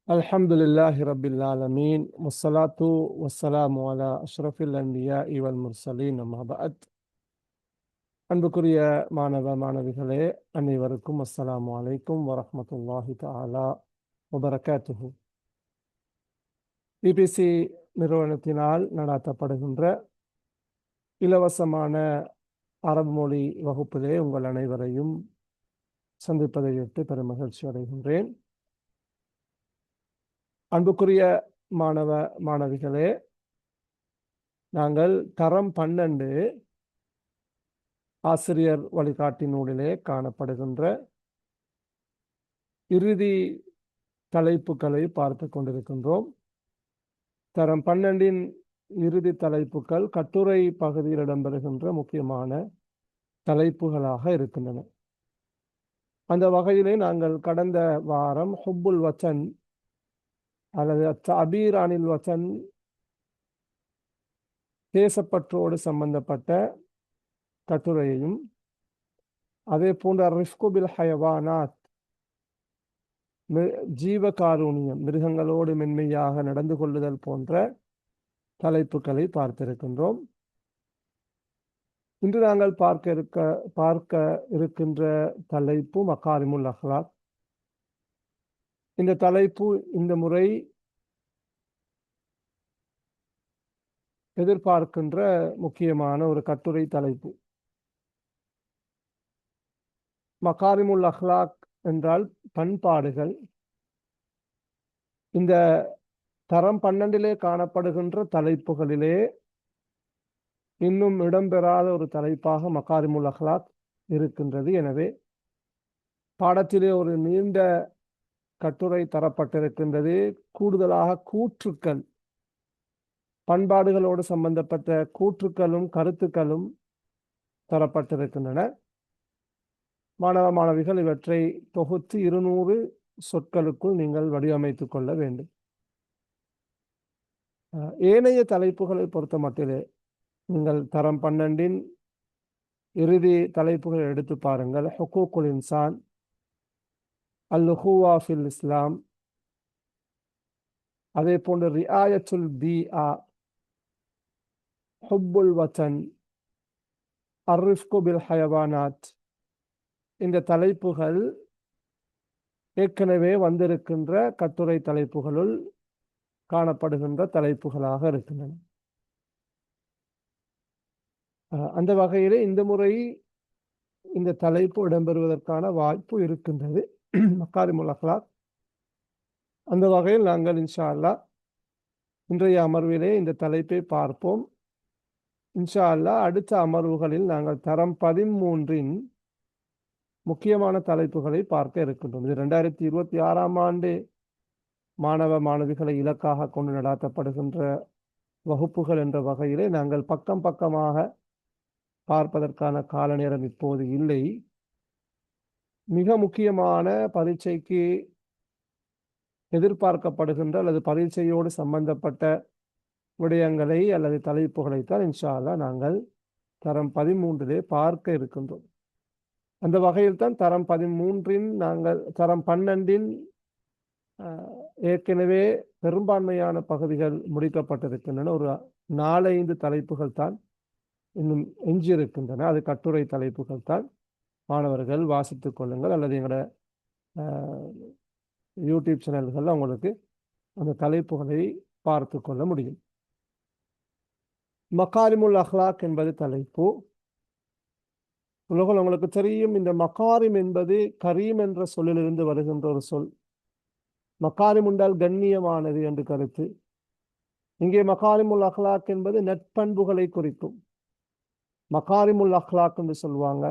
الحمد لله رب العالمين والصلاة والسلام على أشرف الأنبياء والمرسلين أما بعد அன்புக்குரிய மாணவிகளே அனைவருக்கும் அஸ்ஸலாமு அலைக்கும் வரஹ்மத்துல்லாஹி தஆலா வபரகாத்துஹு. பிபிசி நிறுவனத்தினால் நடாத்தப்படுகின்ற இலவசமான அரபு மொழி வகுப்பிலே உங்கள் அனைவரையும் சந்திப்பதை விட்டு பெருமகிழ்ச்சி அடைகின்றேன். அன்புக்குரிய மாணவிகளே, நாங்கள் தரம் 12 ஆசிரியர் வழிகாட்டி நூலிலே காணப்படுகின்ற இறுதி தலைப்புகளை பார்த்து கொண்டிருக்கின்றோம். தரம் 12 இறுதி தலைப்புகள் கட்டுரை பகுதியில் இடம்பெறுகின்ற முக்கியமான தலைப்புகளாக இருக்கின்றன. அந்த வகையிலே நாங்கள் கடந்த வாரம் ஹுப்புல் வச்சன் அல்லது தஅபீர் அனில் வச்சன், தேசப்பற்றோடு சம்பந்தப்பட்ட கட்டுரையையும், அதே போன்ற ரிஃப்கு பில் ஹயவானாத், ஜீவகாருண்யம், மிருகங்களோடு மென்மையாக நடந்து கொள்ளுதல் போன்ற தலைப்புகளை பார்த்திருக்கின்றோம். இன்று நாங்கள் பார்க்க இருக்கின்ற தலைப்பு மகாரிமுல் அஹ்லாக். இந்த தலைப்பு இந்த முறை எதிர்பார்க்கின்ற முக்கியமான ஒரு கட்டுரை தலைப்பு. மகாரிமுல் அஹ்லாக் என்றால் பண்பாடுகள். இந்த தரம் 12 காணப்படுகின்ற தலைப்புகளிலே இன்னும் இடம்பெறாத ஒரு தலைப்பாக மகாரிமுல் அஹ்லாக் இருக்கின்றது. எனவே பாடத்திலே ஒரு நீண்ட கட்டுரை தரப்பட்டிருக்கின்றது. கூடுதலாக கூற்றுக்கள், பண்பாடுகளோடு சம்பந்தப்பட்ட கூற்றுக்களும் கருத்துக்களும் தரப்பட்டிருக்கின்றன. மாணவிகள் இவற்றை தொகுத்து 200 சொற்களுக்குள் நீங்கள் வடிவமைத்துக் கொள்ள வேண்டும். ஏனைய தலைப்புகளை பொறுத்த மட்டிலே நீங்கள் தரம் 12 இறுதி தலைப்புகளை எடுத்து பாருங்கள். ஹுகூக்குல் இன்சான், அல்-உஹுவா ஃபில் இஸ்லாம், அதே போன்று ரிஆயத்துல் பீஆ, ஹுப்புல் வத்தன், அர்ரிஃப்கு பில் ஹயவானாத், இந்த தலைப்புகள் ஏற்கனவே வந்திருக்கின்ற கட்டுரை தலைப்புகளுள் காணப்படுகின்ற தலைப்புகளாக இருக்கின்றன. அந்த வகையிலே இந்த முறை இந்த தலைப்பு இடம்பெறுவதற்கான வாய்ப்பு இருக்கின்றது, மகாரிமுல் அஹ்லாக். அந்த வகையில் நாங்கள் இன்ஷா அல்லாஹ் இன்றைய அமர்விலே இந்த தலைப்பை பார்ப்போம். இன்ஷா அல்லாஹ் அடுத்த அமர்வுகளில் நாங்கள் தரம் 13 முக்கியமான தலைப்புகளை பார்க்க இருக்கின்றோம். இது 2026ஆம் ஆண்டு மாணவிகளை இலக்காக கொண்டு நடாத்தப்படுகின்ற வகுப்புகள் என்ற வகையிலே நாங்கள் பக்கம் பக்கமாக பார்ப்பதற்கான கால நேரம் இப்போது இல்லை. மிக முக்கியமான பரீட்சைக்கு எதிர்பார்க்கப்படுகின்ற அல்லது பரீட்சையோடு சம்பந்தப்பட்ட விடயங்களை அல்லது தலைப்புகளைத்தான் இன்ஷா அல்லாஹ் நாங்கள் தரம் 13 பார்க்க இருக்கின்றோம். அந்த வகையில் தான் தரம் 13 நாங்கள் தரம் 12 ஏற்கனவே பெரும்பான்மையான பகுதிகள் முடிக்கப்பட்டிருக்கின்றன. ஒரு 4-5 தலைப்புகள் தான் இன்னும் எஞ்சியிருக்கின்றன. அது கட்டுரை தலைப்புகள் தான். மாணவர்கள் வாசித்துக் கொள்ளுங்கள், அல்லது எங்களோட யூடியூப் சேனல்கள் உங்களுக்கு அந்த தலைப்புகளை பார்த்து கொள்ள முடியும். மகாரிமுல் அஹ்லாக் என்பது தலைப்பு. உலகில் உங்களுக்கு தெரியும், இந்த மகாரிம் என்பது கரீம் என்ற சொல்லிலிருந்து வருகின்ற ஒரு சொல். மகாரிம் என்றால் கண்ணியமானது என்று கருத்து. இங்கே மகாரிமுல் அஹ்லாக் என்பது நட்பண்புகளை குறிக்கும். மகாரிமுல் அஹ்லாக் என்று சொல்லுவாங்க,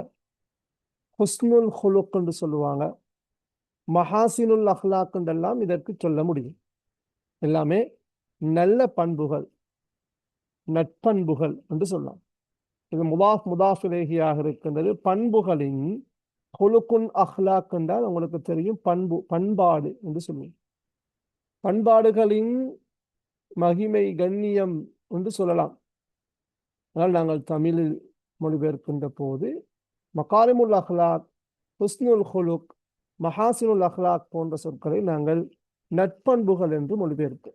ஹுஸ்னுல் ஹுலுக் என்று சொல்லுவாங்க, மஹாசினுல் அஹ்லாக் என்றெல்லாம் இதற்கு சொல்ல முடியும். எல்லாமே நல்ல பண்புகள், நட்பண்புகள் என்று சொல்லலாம். இது முதாஃப் இலைஹியாக இருக்கின்றது. பண்புகளின் ஹுலுக்குன் அஹ்லாக் என்றால் உங்களுக்கு தெரியும் பண்பாடு என்று சொல்லுவோம். பண்பாடுகளின் மகிமை, கண்ணியம் என்று சொல்லலாம். அதனால் நாங்கள் தமிழில் மொழிபெயர்க்கின்ற போது மகாரிமுல் அஹ்லாக், ஹுஸ்னுல் ஹுலுக், மஹாசினுல் அஹ்லாக் போன்ற சொற்களை நாங்கள் நட்பண்புகள் என்று மொழிபெயர்ப்பு.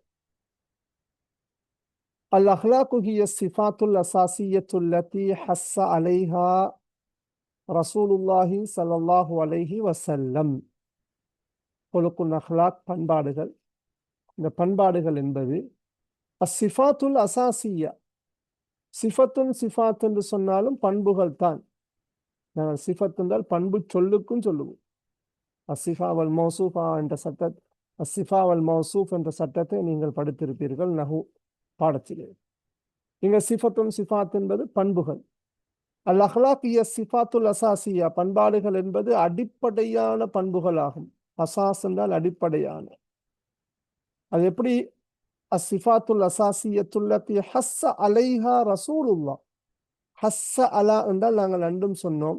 அல் அஹ்லாக்கு ஹிய சிஃபாத்துல் அசாசியத்துல் லத்தி ஹஸ்ஸ அலைஹா ரசூலுல்லாஹி ஸல்லல்லாஹு அலைஹி வஸல்லம். கொலுக்குல் அஹ்லாக் பண்பாடுகள். இந்த பண்பாடுகள் என்பது அஸ்ஸிஃபாத்துல் அசாசியா, சிஃபத்துன் சிஃபாத் என்று சொன்னாலும் பண்புகள் தான். நாங்கள் சிஃபத் என்றால் பண்பு சொல்லுக்கும் சொல்லுவோம். அஸ்ஸிஃபா வல் மௌசூஃபா என்ற அஸ்ஸிஃபா வல் மௌசூஃப் என்ற சட்டத்தை நீங்கள் படித்திருப்பீர்கள் நஹு பாடத்திலே. இங்க சிஃபத்துன் சிஃபாத் என்பது பண்புகள். அல் அஹ்லாக் ஹிய சிஃபாத்துல் அசாசியா, பண்பாடுகள் என்பது அடிப்படையான பண்புகள் ஆகும். அசாஸ் என்றால் அடிப்படையான. அது எப்படி? அஸ்ஸிஃபாத்துல் அசாசியத்துல்லத்தி ஹஸ்ஸ அலைஹா ரசூலுல்லாஹ். ஹஸ்ஸ அலா என்றால் நாங்கள் அன்றும் சொன்னோம்,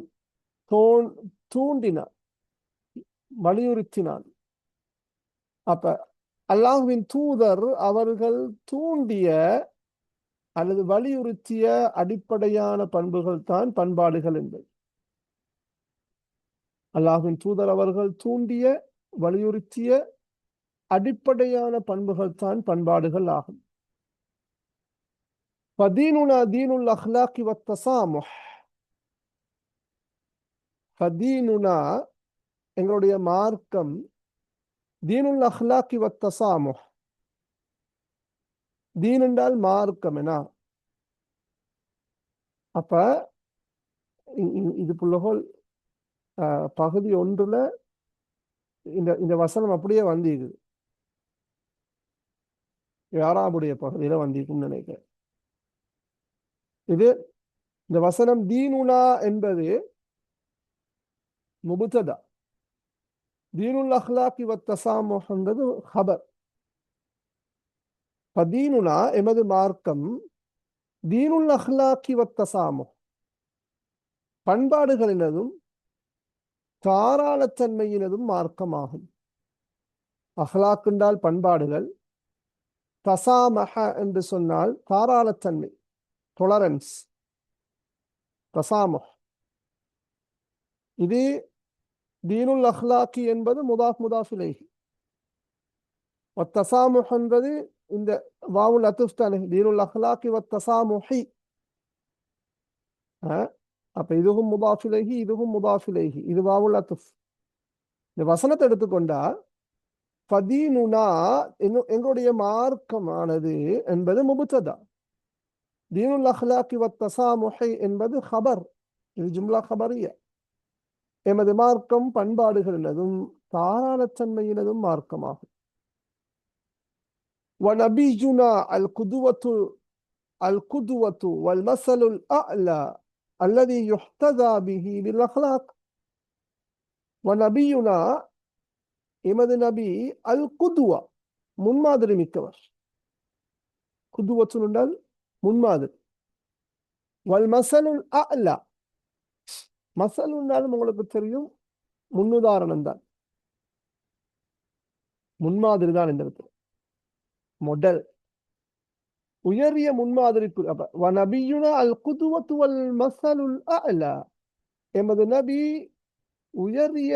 தூண்டினான், வலியுறுத்தினான். அப்ப அல்லாஹ்வின் தூதர் அவர்கள் தூண்டிய அல்லது வலியுறுத்திய அடிப்படையான பண்புகள் தான் பண்பாடுகள் என்பது. அல்லாஹ்வின் தூதர் அவர்கள் தூண்டிய வலியுறுத்திய அடிப்படையான பண்புகள் தான் பண்பாடுகள் ஆகும். ஃபதீனுனா தீனுல் அஹ்லாக்கி வத்தசாமுஹ். ஃபதீனுனா எங்களுடைய மார்க்கம், தீனுல் அஹ்லாக்கி வத்தசாமுஹ். தீன் என்றால் மார்க்கம் என. அப்ப இது புள்ளகோல் பகுதி 1 இந்த வசனம் அப்படியே வந்திருக்குது. யாராவுடைய பகுதியில வந்திருக்குன்னு நினைக்கிறேன். இது இந்த வசனம் தீனுனா என்பது முபுத்ததா, தீனுல் அஹ்லாக்கி வத்தசாமுஹ் என்பது ஹபர். ஃபதீனுனா எமது மார்க்கம், தீனுல் அஹ்லாக்கி வத்தசாமுஹ் பண்பாடுகளினதும் தாராளத்தன்மையினதும் மார்க்கமாகும். அஹ்லாக் என்றால் பண்பாடுகள், தசாமஹ என்று சொன்னால் தாராளத்தன்மை, டொலரன்ஸ், தசாமுஹ். இது தீனுல் அஹ்லாக்கி என்பது முதாஃப் முதாஃப் இலைஹி. வத்தசாமுஹ் என்பது இந்த வாவுல் அத்துஃப் தானே, தீனுல் அஹ்லாக்கி வத்தசாமுஹி. அப்ப இதுவும் முதாஃப் இலைஹி, இதுவும் முதாஃப் இலைஹி, இது வாவுல் அத்துஃப். இந்த வசனத்தை எடுத்துக்கொண்டா ஃபதீனுனா எங்களுடைய மார்க்கமானது என்பது முபுத்ததா, தீனுல் அஹ்லாக்கி வத்தசாமுஹி என்பது ஹபர். இது ஜும்லா ஹபரியா. எமது மார்க்கம் பண்பாடுகளினதும் தாராளத்தன்மையினதும் மார்க்கமாகும். வநபியுனா அல் குதுவத்து வல் மஸலுல் அஅலா அல்லதி யுஹ்ததா பிஹி பில் அஹ்லாக். வநபியுனா எமது நபி அல் குதுவா முன்மாதிரி மிக்கவர். குதுவத்து என்றால் முன்மாதிரி. வல் மஸலுல் அஅலா, மஸல் என்றாலும் உங்களுக்கு தெரியும் முன்னுதாரணம் தான், முன்மாதிரி தான். இந்த இடத்துல மொடல், உயரிய முன்மாதிரி. நபியுனா அல் குதுவத்து வல் மஸலுல் அஅலா, எமது நபி உயரிய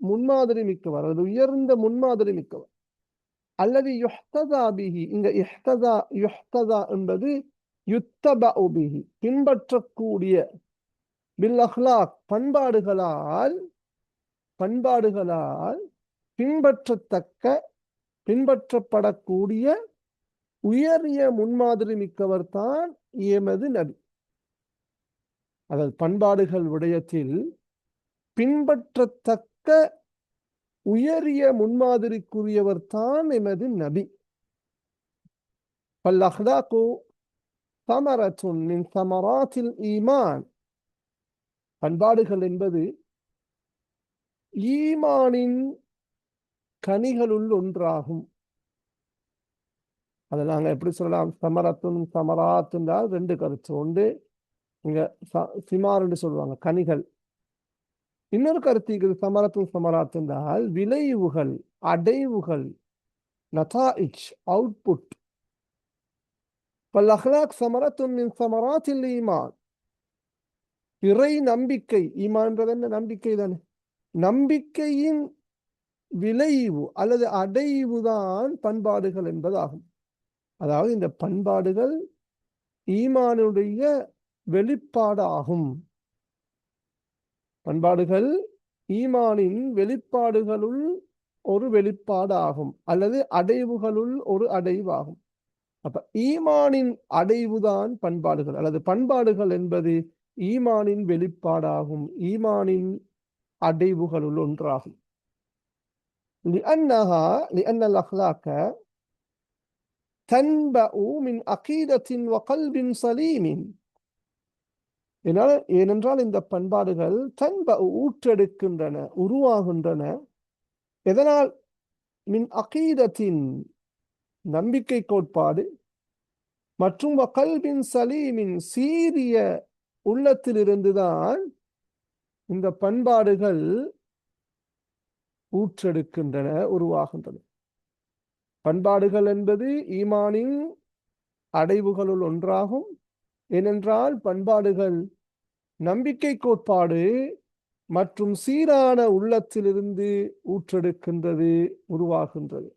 முன்மாதிரி மிக்கவர், அது உயர்ந்த முன்மாதிரி மிக்கவர். அல்லது யுஹ்ததா பிஹி, இங்க யுஹ்ததா என்பது யுத்தபஉ பிஹி, பின்பற்றக்கூடிய, பில் அஹ்லாக் பண்பாடுகளால் பின்பற்றத்தக்க, பின்பற்றப்படக்கூடிய உயரிய முன்மாதிரி மிக்கவர் தான் எமது நபி. அதாவது பண்பாடுகள் விடயத்தில் பின்பற்றத்தக்க உயரிய முன்மாதிரிக்குரியவர் தான் எமது நபி. பல் அஹ்லாக்கு தமரத்துன் மின் தமராத்தில் ஈமான். பண்பாடுகள் என்பது ஈமானின் கனிகளுள் ஒன்றாகும். அதை நாங்கள் எப்படி சொல்லலாம்? சமரத்துன் சமராத் என்றால் 2 கருத்து. ஒன்று இங்க சிமார் என்று சொல்லுவாங்க, கனிகள். இன்னொரு கருத்து இது சமரத்துன் சமராத் என்றால் விளைவுகள், அடைவுகள், நதாயிஜ், அவுட்புட். பல் அஹ்லாக் சமரத்துன் மின் சமராத்தில் ஈமான். இறை நம்பிக்கை, ஈமான்றது என்ன? நம்பிக்கை தானே. நம்பிக்கையின் விளைவு அல்லது அடைவுதான் பண்பாடுகள் என்பதாகும். அதாவது இந்த பண்பாடுகள் ஈமானுடைய வெளிப்பாடு ஆகும். பண்பாடுகள் ஈமானின் வெளிப்பாடுகளுள் ஒரு வெளிப்பாடு ஆகும் அல்லது அடைவுகளுள் ஒரு அடைவாகும். அப்ப ஈமானின் அடைவுதான் பண்பாடுகள் அல்லது பண்பாடுகள் என்பது ஈமானின் வெளிப்பாடாகும், ஈமானின் அடைவுகளுள் ஒன்றாகும். لأن الأخلاق تنبأ من عقيدة وقلب سليم. ஏனென்றால் இந்த பண்பாடுகள் ஊற்றெடுக்கின்றன, உருவாகின்றன. எதனால்? மின் அகீதத்தின் நம்பிக்கை கோட்பாடு மற்றும் கல்பின் சலீமின் சீரிய உள்ளத்திலிருந்துதான் இந்த பண்பாடுகள் ஊற்றெடுக்கின்றன, உருவாகின்றன. பண்பாடுகள் என்பது ஈமானின் அடைவுகளுள் ஒன்றாகும். ஏனென்றால் பண்பாடுகள் நம்பிக்கை கோட்பாடு மற்றும் சீரான உள்ளத்திலிருந்து ஊற்றெடுக்கின்றது, உருவாகின்றது.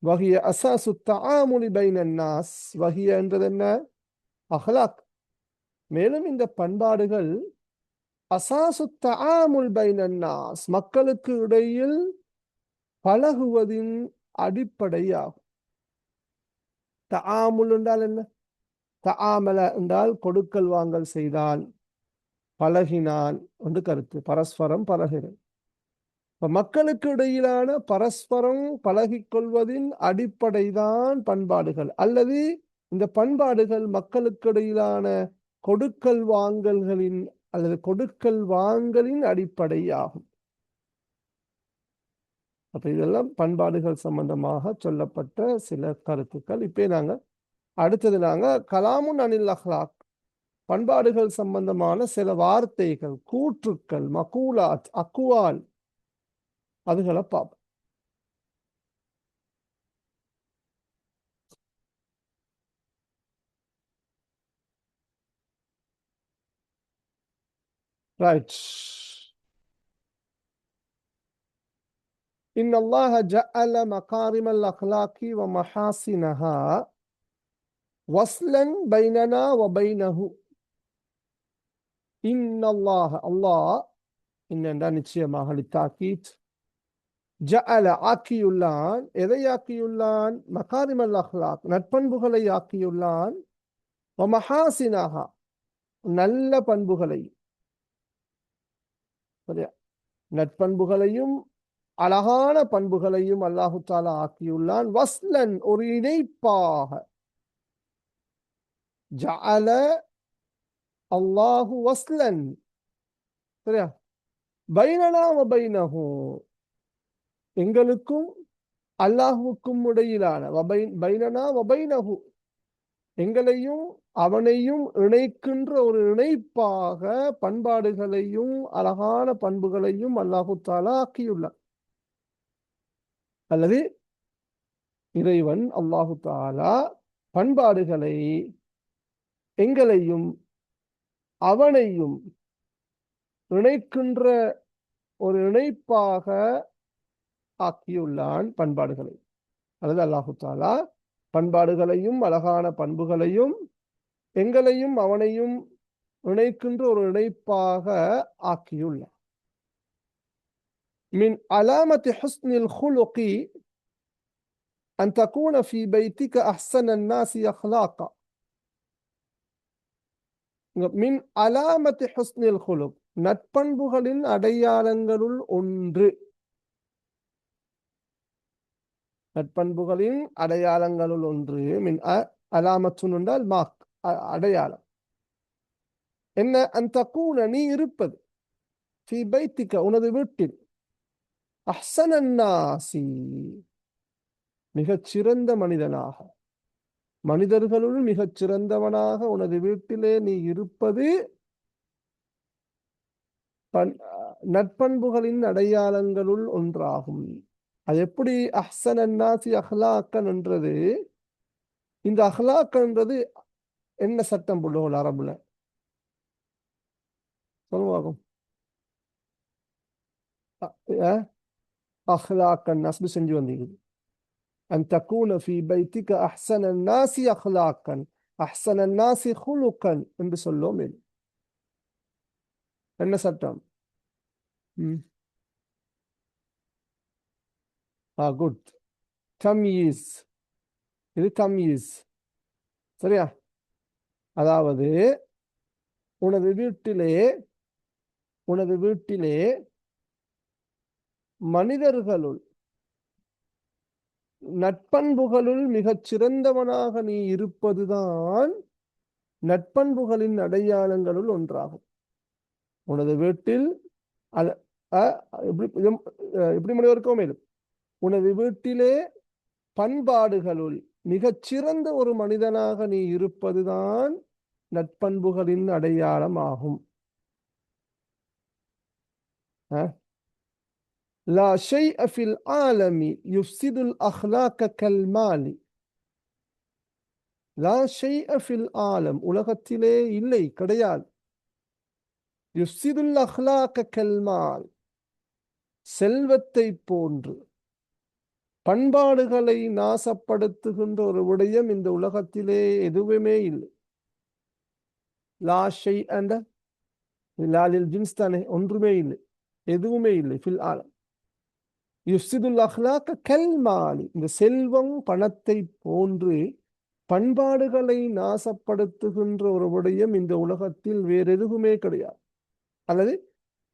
வஹிய அஸாசு தஆமுலி பைனன் நாஸ். வஹிய என்றது என்ன? அஹ்லாக். மேலும் இந்த பண்பாடுகள் அஸாசு தஆமுல் பைனன் நாஸ், மக்களுக்கு இடையில் பழகுவதின் அடிப்படையாகும். தஆமுல் என்றால் என்ன? தஆமல என்றால் கொடுக்கல் வாங்கல் செய்தான், பழகினான் என்று கருத்து. பரஸ்பரம் பழகிறது. மக்களுக்கு இடையிலான பரஸ்பரம் பழகிக்கொள்வதின் அடிப்படைதான் பண்பாடுகள். அல்லது இந்த பண்பாடுகள் மக்களுக்கு இடையிலான கொடுக்கல் வாங்கல்களின் அல்லது கொடுக்கல் வாங்கலின் அடிப்படையாகும். அப்ப இதெல்லாம் பண்பாடுகள் சம்பந்தமாக சொல்லப்பட்ட சில கருத்துக்கள். இப்போ அடுத்தது கலாமுன் அனில் அஹ்லாக், பண்பாடுகள் சம்பந்தமான சில வார்த்தைகள், கூற்றுக்கள், மகூலாத், அக்குவால், அதுகளை பார்ப்போம். ரைட். إن الله جعل مكارم الأخلاق ومحاسنها وصلا بيننا وبينه. إن الله إننا நிச்சயமாக லித்தாக்கீத், ஜஅல ஆக்கியுள்ளான். எதை ஆக்கியுள்ளான்? மகாரிமல் அஹ்லாக், நட்பண்புகளை ஆக்கியுள்ளான். வமஹாசினஹா, நல்ல பண்புகளை, நட்பண்புகளையும் அழகான பண்புகளையும் அல்லாஹு தஆலா ஆக்கியுள்ளான். வஸ்லன், ஒரு இணைப்பாக. ஜஅல அல்லாஹு வஸ்லன், சரியா? பைனனா வ பைனஹு, எங்களுக்கும் அல்லாஹுக்கும் இடையிலான, பைனனா வ பைனஹு, எங்களையும் அவனையும் இணைக்கின்ற ஒரு இணைப்பாக பண்பாடுகளையும் அழகான பண்புகளையும் அல்லாஹு தஆலா ஆக்கியுள்ளார். அல்லது இறைவன் அல்லாஹு தஆலா பண்பாடுகளை எங்களையும் அவனையும் இணைக்கின்ற ஒரு இணைப்பாக ஆக்கியுள்ளான் பண்பாடுகளை. அல்லது அல்லாஹு தஆலா பண்பாடுகளையும் அழகான பண்புகளையும் எங்களையும் அவனையும் இணைக்கின்ற ஒரு இணைப்பாக ஆக்கியுள்ளான். மின் அலாமத்தி ஹுஸ்னில் குலுகி அன் தகூன ஃபீ பைத்திக அஹ்ஸனன் நாஸி அஹ்லாகா. மின் அலாமத்தி ஹுஸ்னில் குலுக், நட்பண்புகளின் அடையாளங்களுள் ஒன்று. நட்பண்புகளின் அடையாளங்களுள் ஒன்று. மின் அலாமத்துன் என்றால் மார்க், அடையாளம். என்ன? அன் தகூன, நீ இருப்பது, ஃபீ பைத்திக, உனது வீட்டில், அஹ்ஸனன் நாஸி, மிகச்சிறந்த மனிதனாக, மனிதர்களுள் மிகச் சிறந்தவனாக உனது வீட்டிலே நீ இருப்பது நட்பண்புகளின் அடையாளங்களுள் ஒன்றாகும். அது எப்படி? அஹ்ஸனன் நாஸி அஹ்லாக்கன் என்றது, இந்த அஹ்லாக் என்றது என்ன சட்டம் புள்ளுகள் அரபுல சொல்லுவாகும்? அஹ்லாக்கன் நஸ்பு செஞ்சு வந்தீங்க. أن تكون في بيتك أحسن الناس أخلاقا أحسن الناس خلقا என்று சொல்லும். என்ன சட்டம்? குட். தம்யீஸ். இது தம்யீஸ். சரியா? அதாவது உனது வீட்டிலே மனிதர்களுள் நட்பண்புகளுள் மிகச் சிறந்தவனாக நீ இருப்பதுதான் நட்பண்புகளின் அடையாளங்களுள் ஒன்றாகும். உனது வீட்டில் எப்படி முடிவெடுக்கவும் மேலும் உனது வீட்டிலே பண்பாடுகளுள் மிகச்சிறந்த ஒரு மனிதனாக நீ இருப்பதுதான் நட்பண்புகளின் அடையாளம் ஆகும். லா ஷைஅ ஃபில் ஆலமி யுஃப்ஸிதுல் அஹ்லாக கல்மாலி. லா ஷைஅ ஃபில் ஆலம், உலகத்திலே இல்லை, கிடையாது. யுஃப்ஸிதுல் அஹ்லாக கல்மால், செல்வத்தை போன்று பண்பாடுகளை நாசப்படுத்துகின்ற ஒரு விடயம் இந்த உலகத்திலே எதுவுமே இல்லை. லா ஷை அண்ட லாலில் ஜின்ஸ் தானே, ஒன்றுமே இல்லை, எதுவுமே இல்லை. ஃபில் ஆலம் யுஃப்ஸிதுல் அஹ்லாக கல்மாலி, இந்த செல்வம் பணத்தை போன்று பண்பாடுகளை நாசப்படுத்துகின்ற ஒரு விடயம் இந்த உலகத்தில் வேறு எதுவுமே கிடையாது. அல்லது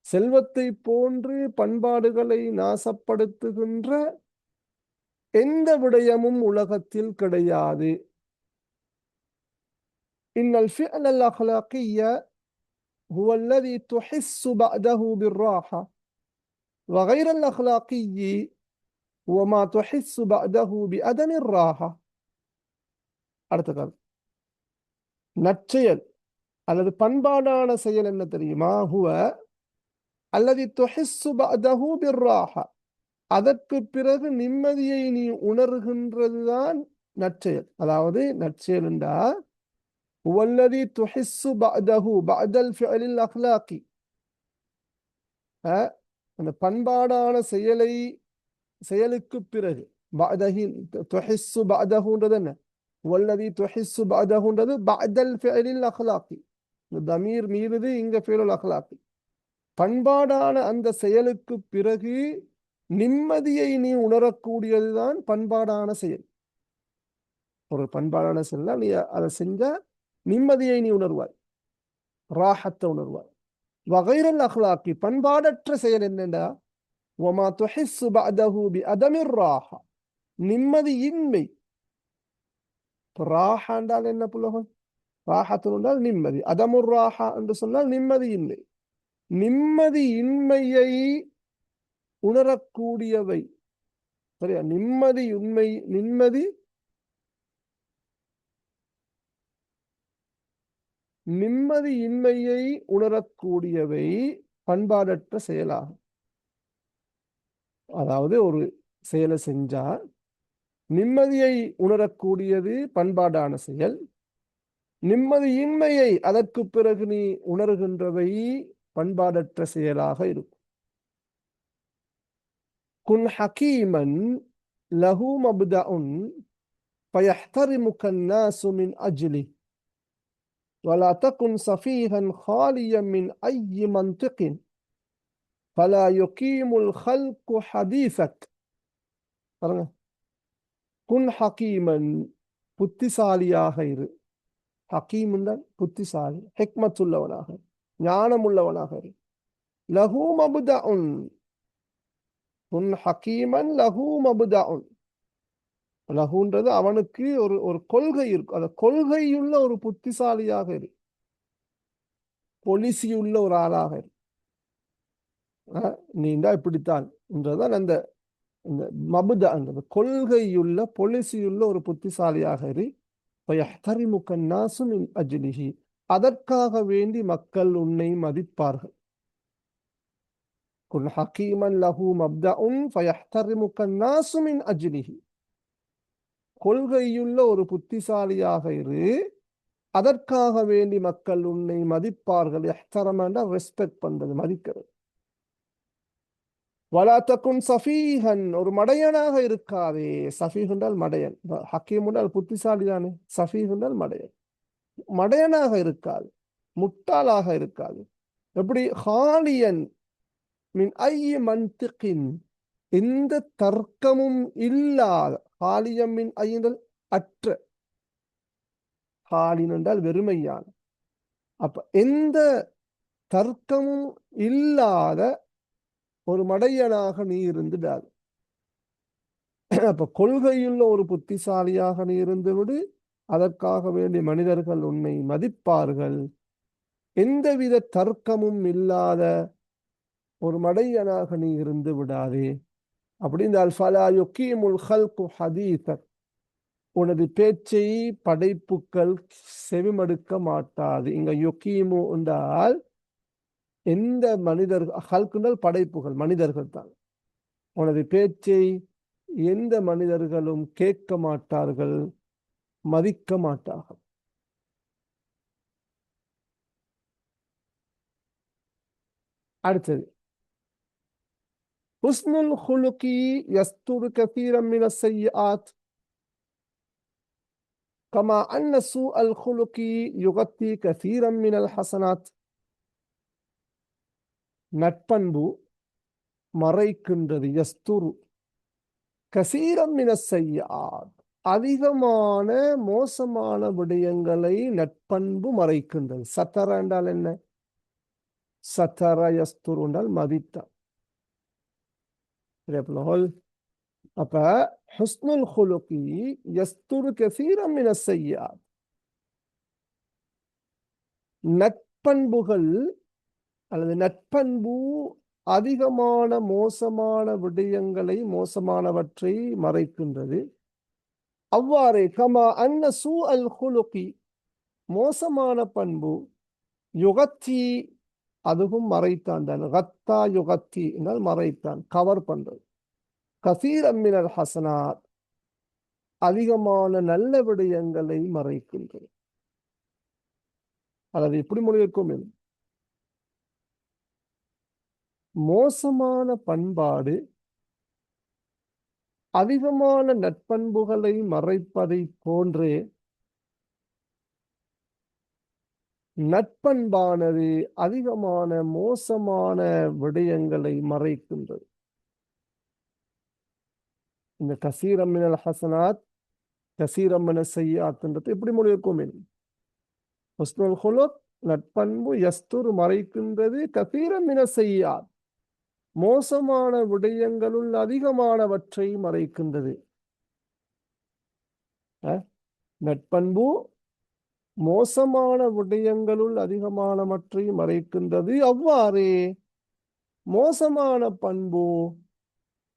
செல்வத்தை போன்று பண்பாடுகளை நாசப்படுத்துகின்ற எந்த விடயமும் உலகத்தில் கிடையாது. இன்னல் ஃபிஅல் அஹ்லாகிய்ய ஹுவ அல்லதி துஹிஸ்ஸு பஅதஹு பிர்ராஹா வ கைரல் அஹ்லாகிய்யி ஹுவ மா துஹிஸ்ஸு பஅதஹு பிஅதமிர் ராஹா. அடுத்த காலம் நற்செயல் அல்லது பண்பாடான செயல் என்ன தெரியுமா? ஹுவ அல்லதி துஹிஸ்ஸு பஅதஹு பிர்ராஹா, அதற்கு பிறகு நிம்மதியை நீ உணர்கின்றதுதான் நற்செயல். அதாவது நற்செயல் என்றா வல்லதி துஹிஸ்ஸு பஅதஹு பஅதல் ஃபிஅலில் அஹ்லாகி, அந்த பண்பாடான செயலுக்கு பிறகு பஅதஹி துஹிஸ்ஸு பஅதஹுன்றது என்ன? வல்லதி துஹிஸ்ஸு பஅதஹுன்றது பஅதல் ஃபிஅலில் அஹ்லாகி. இந்த தமீர் மீறுது இங்க ஃபிஅலுல் அஹ்லாகி. பண்பாடான அந்த செயலுக்கு பிறகு நிம்மதியை நீ உணரக்கூடியதுதான் பண்பாடான செயல். ஒரு பண்பாடான செயல் நீ அதை செஞ்சா நிம்மதியை நீ உணர்வாய், ராஹத்தை உணர்வாய். வகைரல் அஹ்லாக்கி, பண்பாடற்ற செயல் என்னென்னா வமா துஹிஸ்ஸு பஅதஹு பிஅதமிர் ராஹா, நிம்மதியின்மை. ராஹா என்றால் என்ன புலகம்? ராஹத்து என்றால் நிம்மதி. அதமுர் ராஹா என்று சொன்னால் நிம்மதியின்மை. நிம்மதியின்மையை உணரக்கூடியவை. சரியா? நிம்மதியின்மையை உணரக்கூடியவை பண்பாடற்ற செயலாகும். அதாவது ஒரு செயலை செஞ்சா நிம்மதியை உணரக்கூடியது பண்பாடான செயல். நிம்மதியின்மையை அதற்கு பிறகு நீ உணர்கின்றவை பண்பாடற்ற செயலாக இருக்கும். குன் ஹகீமன் லஹு மப்தஉன் ஃபயஹ்தரிமுக அன்னாசு மின் அஜ்லி வலா தகுன் சஃபீஹன் ஹாலியன் மின் ஐயி மன்திகின் ஃபலா யுகீமுல் ஹல்கு ஹதீஸக். பாருங்க, குன் ஹகீமன், புத்திசாலியாக இரு. ஹக்கீம் புத்திசாலி, ஹிக்மத் உள்ளவனாக, ஞானம் உள்ளவனாக இரு. லஹு மப்தஉன், குன் ஹகீமன் லஹு மப்தஉன். லஹுன்றது அவனுக்கு ஒரு கொள்கை இருக்கும். அந்த கொள்கையுள்ள ஒரு புத்திசாலியாக இரு, பொலிசியுள்ள ஒரு ஆளாக இரு. நீண்டா இப்படித்தான் என்றதான் அந்த மபுத, அந்த கொள்கையுள்ள பொலிசியுள்ள ஒரு புத்திசாலியாக இரு. ஃபயஹ்தரிமுக அன்னாசு மின் அஜ்லிஹி, அதற்காக வேண்டி மக்கள் உன்னை மதிப்பார்கள். குன் ஹகீமன் லஹு மப்தஉன் ஃபயஹ்தரிமுக அன்னாசு மின் அஜ்லிஹி, கொள்கையுள்ள ஒரு புத்திசாலியாக இரு, அதற்காக வேண்டி மக்கள் உன்னை மதிப்பார்கள். இஹ்தரம என்றால் ரெஸ்பெக்ட் பண்றது, மதிக்கிறது. வலா தகுன் சஃபீஹன், ஒரு மடையனாக இருக்காதே. சஃபீஹ் என்றால் மடையன், ஹக்கீம் என்றால் புத்திசாலி தானே. சஃபீஹ் என்றால் மடையன். மடையனாக இருக்காது, முட்டாளாக இருக்காது. எப்படி? ஹாலியன் மின் ஐ மன்திகின், எந்த தர்க்கமும் இல்லாத. ஹாலியம் மின் ஐ என்றால் அற்ற, ஹாலின் என்றால் வெறுமையான. அப்ப எந்த தர்க்கமும் இல்லாத ஒரு மடையனாக நீ இருந்துடாது. அப்ப கொள்கையுள்ள ஒரு புத்திசாலியாக நீ இருந்து விடு. அதற்காக வேண்டிய மனிதர்கள் உன்னை மதிப்பார்கள். எந்தவித தர்க்கமும் இல்லாத ஒரு மடையனாக நீ இருந்து விடாதே. அப்படின்றால் ஃபலா யுகீமுல் ஹல்கு ஹதீஸக், உனது பேச்சை படைப்புக்கள் செவிமடுக்க மாட்டாது. இங்க யுகீமு என்றால் எந்த மனிதர்கள், ஹல்குனால் படைப்புகள், மனிதர்கள் தான். உனது பேச்சை எந்த மனிதர்களும் கேட்க மாட்டார்கள், மதிக்க மாட்டார்கள். அடுத்தது, ஹுஸ்னுல் ஹுலுகி யஸ்துரு கதீரன் மினஸ் ஸய்யிஆத் கமா அன்ன சூஅல் ஹுலுகி யுகத்தி கதீரன் மினல் ஹஸனாத். நட்பண்பு மறைக்கின்றது. யஸ்துரு கசீரம் மினஸ் ஸய்யிஆத், அதிகமான மோசமான விடயங்களை நட்பண்பு மறைக்கின்றது. சத்தர என்றால் என்ன? சத்தர யஸ்துரு என்றால் மதித்தான். அப்ப ஹுஸ்னுல் ஹுலுகி யஸ்துரு கஸீரன் மினஸ் ஸய்யிஆத், நட்பண்புகள் அல்லது நட்பண்பு அதிகமான மோசமான விடயங்களை, மோசமானவற்றை மறைக்கின்றது. அவ்வாறே கமா அன்ன சூஅல் ஹுலுகி, மோசமான பண்பு, யுகத்தி, அதுவும் மறைத்தான் தான். கத்தா யுகத்தி என்றால் மறைத்தான், கவர் பண்றது. கசீரன் மினல் ஹஸனாத், அதிகமான நல்ல விடயங்களை மறைக்கின்றது. அதாவது எப்படி மொழியிருக்கும்? மோசமான பண்பாடு அதிகமான நட்பண்புகளை மறைப்பதை போன்றே நட்பண்பானது அதிகமான மோசமான விடயங்களை மறைக்கின்றது. இந்த கசீரம் மினல் ஹஸனாத் கசீரம் மினஸ் ஸய்யிஆத் எப்படி மொழியிருக்கும்? ஹுஸ்னுல் ஹுலுக் நட்பண்பு, யஸ்துர் மறைக்கின்றது, கசீரம் மினஸ் ஸய்யிஆத் மோசமான விடயங்களுள் அதிகமானவற்றை மறைக்கின்றது. நட்பண்பு மோசமான விடயங்களுள் அதிகமானவற்றை மறைக்கின்றது. அவ்வாறே மோசமான பண்பு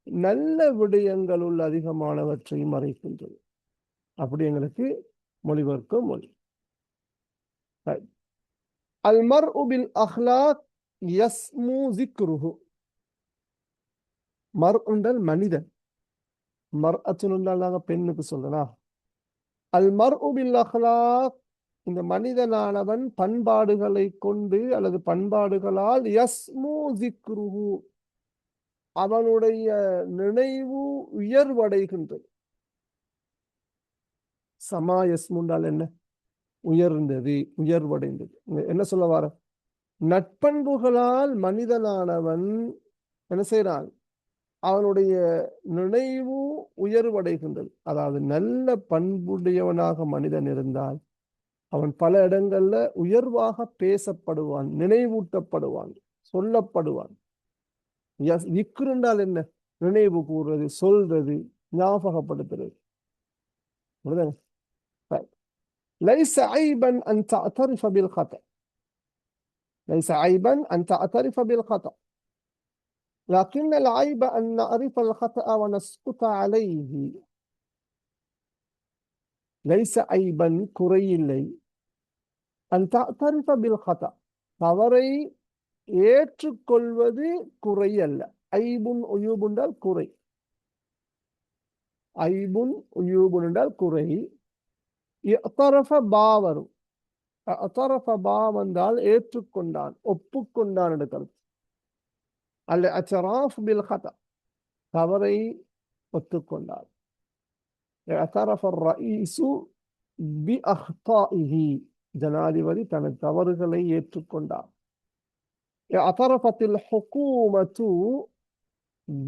நல்ல விடயங்களுள் அதிகமானவற்றை மறைக்கின்றது. அப்படி எங்களுக்கு மொழிபெயர்க்க மொழி. அல் மர்உ பில் அஹ்லாக் யஸ்மு ஸிக்ருஹு. மர் என்றால் மனிதன், மர்அத்துன் என்றால் நாங்க பெண்ணுக்கு சொல்லலாம். அல் மர்உ பில் அஹ்லாக், இந்த மனிதனானவன் பண்பாடுகளை கொண்டு அல்லது பண்பாடுகளால், யஸ்மு ஸிக்ருஹு, அவனுடைய நினைவு உயர்வடைகின்றது. சமா யஸ்மு என்றால் என்ன? உயர்ந்தது, உயர்வடைந்தது. என்ன சொல்ல வர? நட்பண்புகளால் மனிதனானவன் என்ன செய்யறான்? அவனுடைய நினைவு உயர்வடைகின்றது. அதாவது நல்ல பண்புடையவனாக மனிதன் இருந்தால் அவன் பல இடங்கள்ல உயர்வாக பேசப்படுவான், நினைவூட்டப்படுவான், சொல்லப்படுவான். விக்ரு என்றால் என்ன? நினைவு கூறுறது, சொல்றது, ஞாபகப்படுத்துறது. ليس عيبا أن تعترف بالخطأ، ليس عيبا أن تعترف بالخطأ، لكن العيب أن نعرف الخطأ ونسكت عليه. ليس عيبا குறையில்லை, أن تعترف بالخطأ, தவறை ஏற்றுக்கொள்வது குறை அல்ல. ஐபுன் உயூபுன் என்றால் குறை. ஐபுன் உயூபுன் என்றால் குறை. இஅ்தரஃப பா வரும். அஅ்தரஃப பா வந்தால் ஏற்றுக்கொண்டான், ஒப்புக்கொண்டான் என்று கருத்து. அல்ல அச்சராஃப் பில் ஹதா, தவறை ஒத்துக்கொண்டார். اعترف الرئيس بأخطائه, ஜனாதிபதி தனது தவறுகளை ஏற்றுக்கொண்டார். اعترفت الحكومة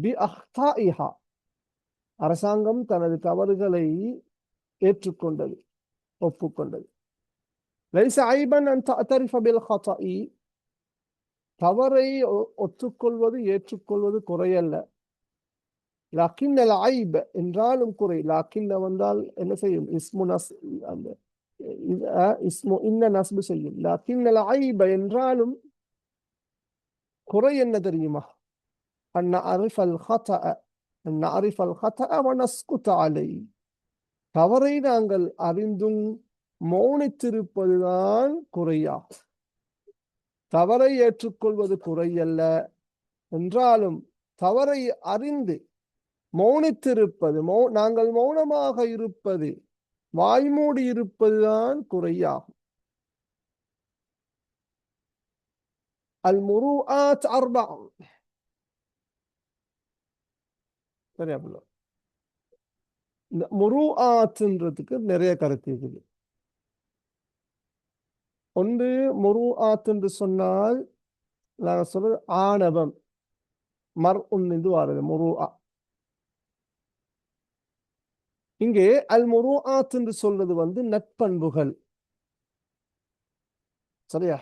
بأخطائها, அரசாங்கம் தனது தவறுகளை ஏற்றுக்கொண்டது, ஒப்புக்கொண்டது. ليس عيبا أن تعترف بالخطأ, தவறை ஒத்துக்கொள்வது ஏற்றுக்கொள்வது குறையல்ல. لكن العيب என்றாலும் குறை. லாக்கின் வந்தால் என்ன செய்யும்? இஸ்மு நஸ், அந்த இஸ்மு இன்ன நஸ்பு செய்யும். லாக்கின் العيب என்றாலும் குறை என்ன தெரியுமா? أن نعرف الخطأ, أن نعرف الخطأ ونسكت عليه, தவறை நாங்கள் அறிந்தும் மௌனித்திருப்பதுதான் குறையாகும். தவறை ஏற்றுக்கொள்வது குறையல்ல என்றாலும் தவறை அறிந்து மௌனித்திருப்பது, நாங்கள் மௌனமாக இருப்பது, வாய்மூடி இருப்பதுதான் குறையாகும். அல் முருஆத் அர்பா, சரியா? இந்த முருஆத்ன்றதுக்கு நிறைய கருத்து இருக்குது. ஒன்று, முருஆத் என்று சொன்னால் நாங்கள் சொல்றது ஆணவம், மர் உன்னு வாருது முருஆ. இங்கே அல் முருஆத் என்று சொல்றது நட்பண்புகள், சரியா?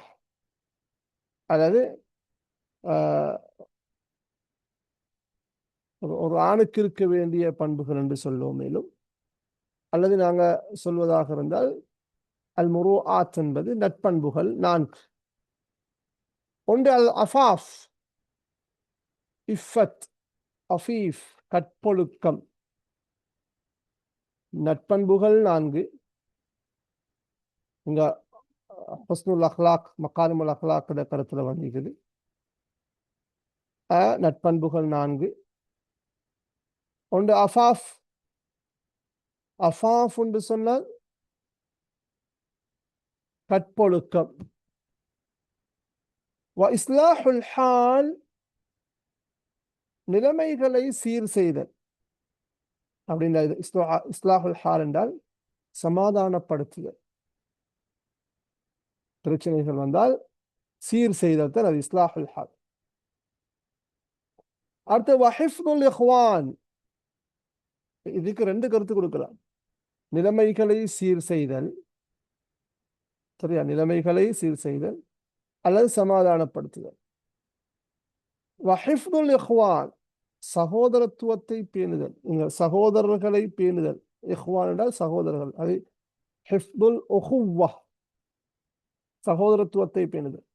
அதாவது ஒரு ஆணுக்கு இருக்க வேண்டிய பண்புகள் என்று சொல்லுவோம். மேலும் அல்லது நாங்க சொல்வதாக இருந்தால் அல் முருஆத் என்பது நட்பண்புகள் 4. ஒன்று அல் அஃபாஃப், இஃபத், அஃபீஃப், கற்பொழுக்கம். நட்பண்புகள் 4. இங்க ஹுஸ்னுல் அஹ்லாக், மகாரிமுல் அஹ்லாக் கருத்துல வந்திருக்குது. நட்பண்புகள் 4. ஒன்று அஃபாஃப். அஃபாஃப் என்று சொன்னால் கற்பொழுக்கம். வ இஸ்லாஹுல் ஹால், நிலைமைகளை சீர் செய்தல். அப்படின்னா இஸ்லாஹுல் ஹால் என்றால் சமாதானப்படுத்துதல். பிரச்சனைகள் வந்தால் சீர் செய்தல் தான் அது இஸ்லாஹுல் ஹால். அடுத்து வஹிஃபுல் இஹ்வான், இதுக்கு 2 கருத்து கொடுக்கலாம். நிலைமைகளை சீர் செய்தல், சரியா? நிலைமைகளை சீர் செய்தல் அல்லது சமாதானப்படுத்துதல். வஹிஃபுல் இஹ்வான், சகோதரத்துவத்தை பேணுதல். இங்க சகோதரர்களை பேணுதல். இஹ்வான் என்றால் சகோதரர்கள், அது ஹிஃபுல் உஹுவ்வா, சகோதரத்துவத்தை பேணுதல்.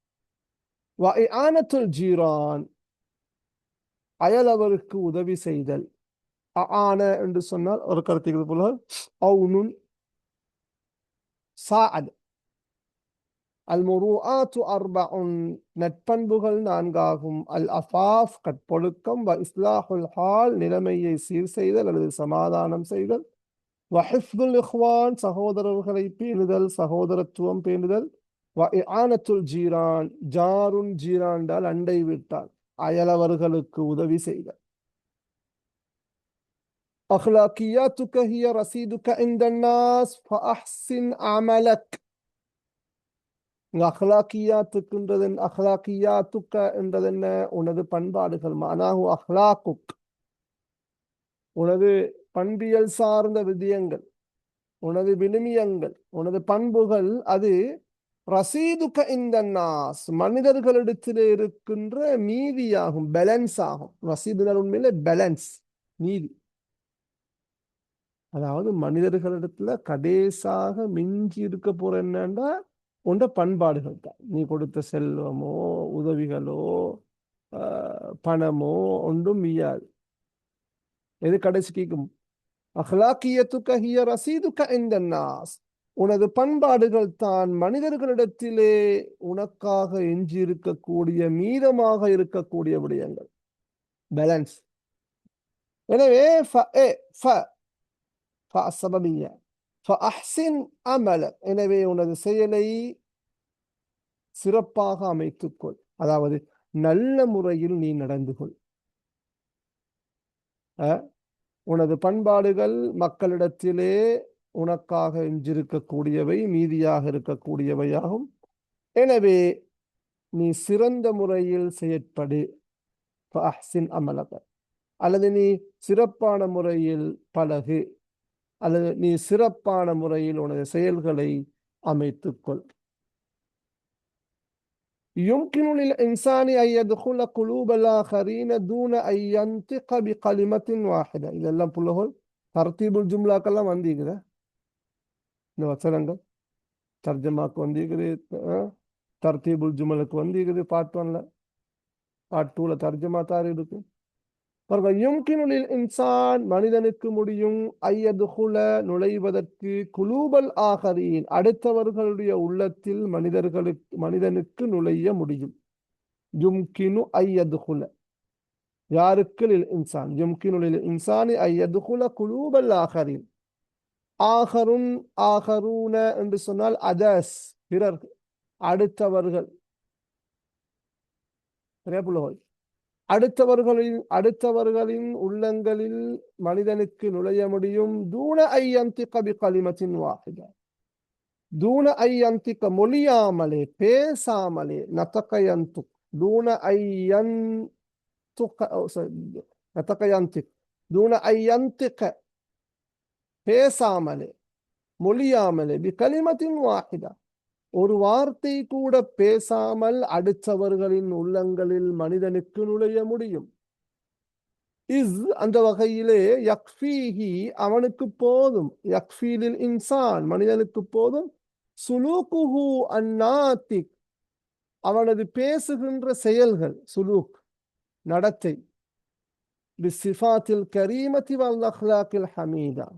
வ இஆனத்துல் ஜீரான், அயலவருக்கு உதவி செய்தல். ஆன என்று சொன்னால் ஒரு கருத்து போல அவுனுன் சாஅத். அல் முருஆத்து அர்பஉன், நட்பண்புகள் 4 அல் அஃபாஃப், கற்பொழுக்கம். வ இஸ்லாஹுல் ஹால், நிலைமையை சீர் செய்தல் அல்லது சமாதானம் செய்தல். வ ஹிஃபுல் இஹ்வான், சகோதரர்களை பேணுதல், சகோதரத்துவம் பேணுதல். வ இஆனத்துல் ஜீரான், ஜாருன் ஜீரான் அண்டை வீட்டால், அயலவர்களுக்கு உதவி செய்தல். அஹ்லாக்கியாத்துக ஹிய ரசீதுக இன்தன் நாஸ் ஃபஅஹ்சின் அமலக். இங்க அஹ்லாக்கியாத்துக்குன்றது, அஹ்லாக்கியாத்துக்க என்றது என்ன? உனது பண்பாடுகள். மனாஹு அஹ்லாக்குக், உனது பண்பியல் சார்ந்த விடயங்கள், உனது விழுமியங்கள், உனது பண்புகள். அது ரசீதுக இன்தன் நாஸ், மனிதர்களிடத்திலே இருக்கின்ற மீதியாகும், பேலன்ஸ் ஆகும். ரசீதுகள் உண்மையிலே பேலன்ஸ், நீதி. அதாவது மனிதர்களிடத்துல கடைசாக மிஞ்சி இருக்க போற என்னன்னா உண்ட பண்பாடுகள் தான். நீ கொடுத்த செல்வமோ உதவிகளோ பணமோ ஒன்றும் மீயாது. எது கடைசி கேட்கும்? அஹ்லாக்கியத்துக ஹிய ரசீதுக இன்தன் நாஸ், உனது பண்பாடுகள் தான் மனிதர்களிடத்திலே உனக்காக எஞ்சி இருக்கக்கூடிய, மீதமாக இருக்கக்கூடிய விடயங்கள். பேலன்ஸ். எனவே எனவே உனது செயலை சிறப்பாக அமைத்துக்கொள். அதாவது நல்ல முறையில் நீ நடந்து கொள். உனது பண்பாடுகள் மக்களிடத்திலே உனக்காக எஞ்சிருக்கக்கூடியவை, மீதியாக இருக்கக்கூடியவையாகும். எனவே நீ சிறந்த முறையில் செயற்படு. ஃபஅஹ்சின் அமலக, அல்லது நீ சிறப்பான முறையில் பழகு, அல்லது நீ சிறப்பான முறையில் உனது செயல்களை அமைத்துக்கொள். يمكن للإنسان أن يدخل قلوب الآخرين دون أن ينطق بكلمة واحدة. இதெல்லாம் புள்ளஹோல் தர்தீபுல் ஜும்லாக்கெல்லாம் வந்திருக்குதா? இந்த வசனங்கள் தர்ஜமாக்கு வந்திருக்குது, தர்தீபுல் ஜுமலுக்கு வந்திருக்குது. பார்ட் 1ல, பார்ட் 2ல தர்ஜமா தார் இருக்கு. யும்கினுலில் இன்சான், மனிதனுக்கு முடியும், ஐயதுகுல நுழைவதற்கு, குலூபல் ஆகரீன் அடுத்தவர்களுடைய உள்ளத்தில் மனிதனுக்கு நுழைய முடியும். யும்கினு ஐயதுகுல யாருக்கு? லில் இன்சான். யும்கினுலில் இன்சானி ஐயதுகுல குலூபல் ஆகரீன். ஆகருன் ஆகரூன என்று சொன்னால் அதஸ், பிறர், அடுத்தவர்கள், அடுத்தவர்களின் உள்ளங்களில் மனிதனுக்கு நுழைய முடியும். தூன ஐயந்திக பிகலிமத்தின் வாஹிதா, தூன ஐயந்திக மொழியாமலே, பேசாமலே, நதகயந்து, தூன ஐயந்துக நதகயந்திக், தூன ஐயந்திக பேசாமலே, மொழியாமலே, பிகலிமத்தின் வாஹிதா ஒரு வார்த்தை கூட பேசாமல் அடுத்தவர்களின் உள்ளங்களில் மனிதனுக்கு நுழைய முடியும். அந்த வகையிலே யக்ஃபீஹி அவனுக்கு போதும், யக்ஃபீலில் இன்சான் மனிதனுக்கு போதும், சுலூக்குஹு அன்னாத்திக் அவனது பேசுகின்ற செயல்கள், சுலூக் நடத்தை, பிஸ்ஸிஃபாத்தில் கரீமத்தி வல் அக்லாக்கில் ஹமீதா.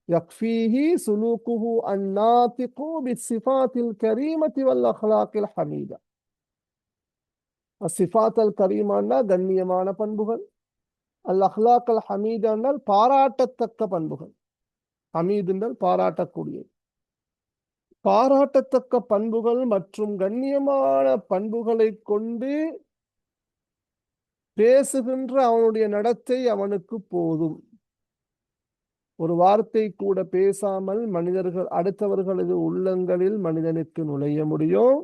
يكفيه سلوكه الناطق بالصفات الكريمة والأخلاق الحميدة. الصفات الكريمة கண்ணியமான பண்புகள், الأخلاق الحميدة என்றால் பாராட்டத்தக்க பண்புகள், ஹமீத் என்றால் பாராட்டக்கூடிய, பாராட்டத்தக்க பண்புகள் மற்றும் கண்ணியமான பண்புகளை கொண்டு பேசுகின்ற அவனுடைய நடத்தை அவனுக்கு போதும். ஒரு வார்த்தை கூட பேசாமல் அடுத்தவர்களது உள்ளங்களில் மனிதனுக்கு நுழைய முடியும்.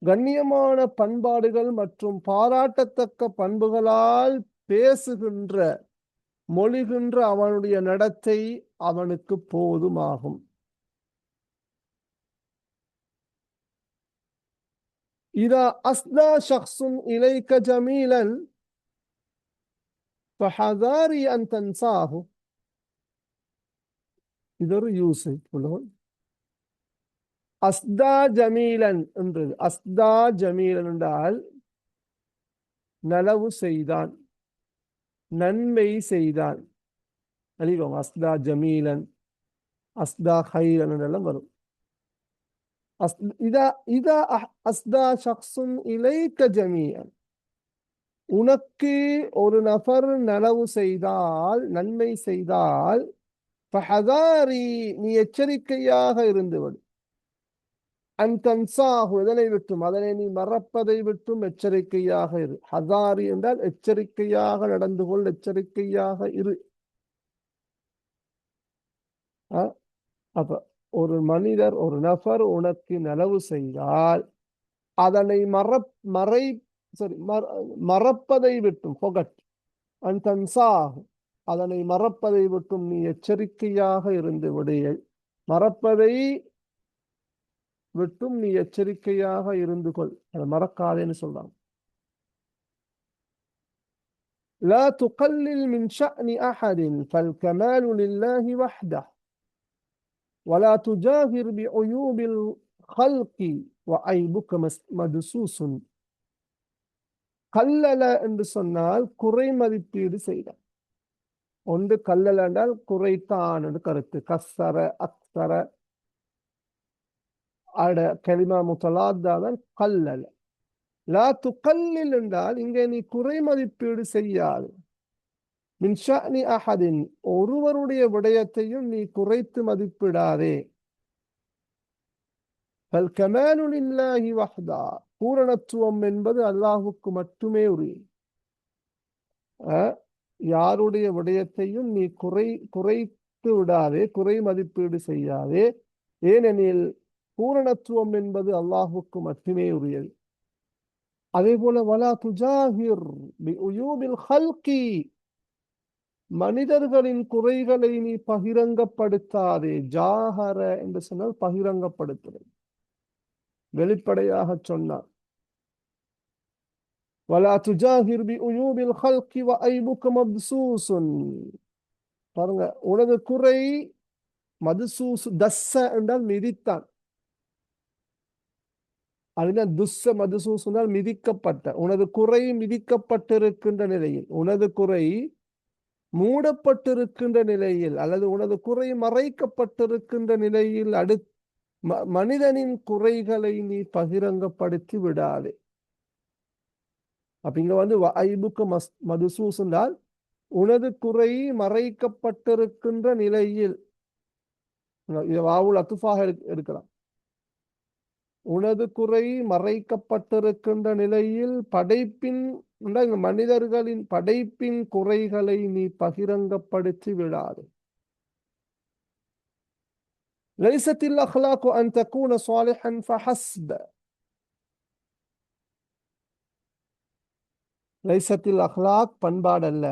கண்ணியமான பண்பாடுகள் மற்றும் பாராட்டத்தக்க பண்புகளால் பேசுகின்ற, மொழிகின்ற அவனுடைய நடத்தை அவனுக்கு போதுமாகும். இதா அஸ்தா ஷக்ஸுன் இலைக ஜமீலன் فحذاري أن تنساه. இது ஒரு யூசேஜ். அஸ்தா ஜமீலன் என்றது, அஸ்தா ஜமீலன் என்றால் நலவு செய்தான், நன்மை செய்தான். அஸ்தா ஜமீலன், அஸ்தா ஹைரன் என்றெல்லாம் வரும். இதா அஸ்தா ஷக்ஸுன் இலைக ஜமீலன், உனக்கு ஒரு நபர் நலவு செய்தால், நன்மை செய்தால், ஃபஹதாரி நீ எச்சரிக்கையாக இருந்துவிடு. அன் தன்சாஹு இதனை விட்டும், அதனை நீ மறப்பதை விட்டும் எச்சரிக்கையாக இரு. ஹதாரி என்றால் எச்சரிக்கையாக நடந்து கொள், எச்சரிக்கையாக இரு. அப்ப ஒரு மனிதர், ஒரு நபர் உனக்கு நலவு செய்தால் அதனை மறப்பதை விட்டும், அதனை மறப்பதை விட்டும் நீ எச்சரிக்கையாக இருந்து விடு. மறப்பதை விட்டும் நீ எச்சரிக்கையாக இருந்து கொள், அதை மறக்காதேன்னு சொல்றாங்க. லா துகல்லில் மின் ஷஅனி அஹதின் ஃபல்கமாலு லில்லாஹி வஹ்தஹ் வலா துஜாஹிர் பிஉயூபில் ஹல்கி வஐபுக மதுசூசுன். கல்லல என்று சொன்னால் குறை மதிப்பீடு செய்தான். ஒன்று கல்லல என்றால் குறைத்தான் என்று கருத்து. கஸ்ஸர, அக்ஸர, அட கலிமா முத்தலாத்தான் கல்லல. லா துகல்லில் என்றால் இங்கே நீ குறை மதிப்பீடு செய்யாது. மின் ஷஅனி அஹதின் ஒருவருடைய விடயத்தையும் நீ குறைத்து மதிப்பிடாதே. فالكمال لله وحده. பூரணத்துவம் என்பது அல்லாஹுக்கு மட்டுமே உரியது. யாருடைய விடயத்தையும் நீ குறைத்து விடாதே, குறை மதிப்பீடு செய்யாதே. ஏனெனில் பூரணத்துவம் என்பது அல்லாஹுக்கு மட்டுமே உரியது. அதே போல வலா துஜாஹிர் பிஉயூபில் ஹல்கி, மனிதர்களின் குறைகளை நீ பகிரங்கப்படுத்தாதே. ஜாஹர என்று சொன்னால் பகிரங்கப்படுத்துறது, வெளிப்படையாக சொன்னார். வலா துஜாஹிர் பிஉயூபில் ஹல்கி வஐபுக மப்சூசுன். பாருங்க, உனது குறை மதுசூசு, தஸ்ஸ என்றால் மிதித்தான். அதுதான் துஸ்ஸ மதுசூஸ் என்றால் மிதிக்கப்பட்ட. உனது குறை மிதிக்கப்பட்டிருக்கின்ற நிலையில், உனது குறை மூடப்பட்டிருக்கின்ற நிலையில், அல்லது உனது குறை மறைக்கப்பட்டிருக்கின்ற நிலையில் மனிதனின் குறைகளை நீ பகிரங்கப்படுத்தி விடாதே. அப்ப இங்க ஐபுக்கு மதுசூஸ் என்றால் உனது குறை மறைக்கப்பட்டிருக்கின்ற நிலையில், வாவுல் அத்துஃபாக எடுக்கலாம். உனது குறை மறைக்கப்பட்டிருக்கின்ற நிலையில் படைப்பின் மனிதர்களின் படைப்பின் குறைகளை நீ பகிரங்கப்படுத்தி விடாது. ليست الأخلاق أن تكون صالحا فحسب. ليست الأخلاق பண்பாடல்ல.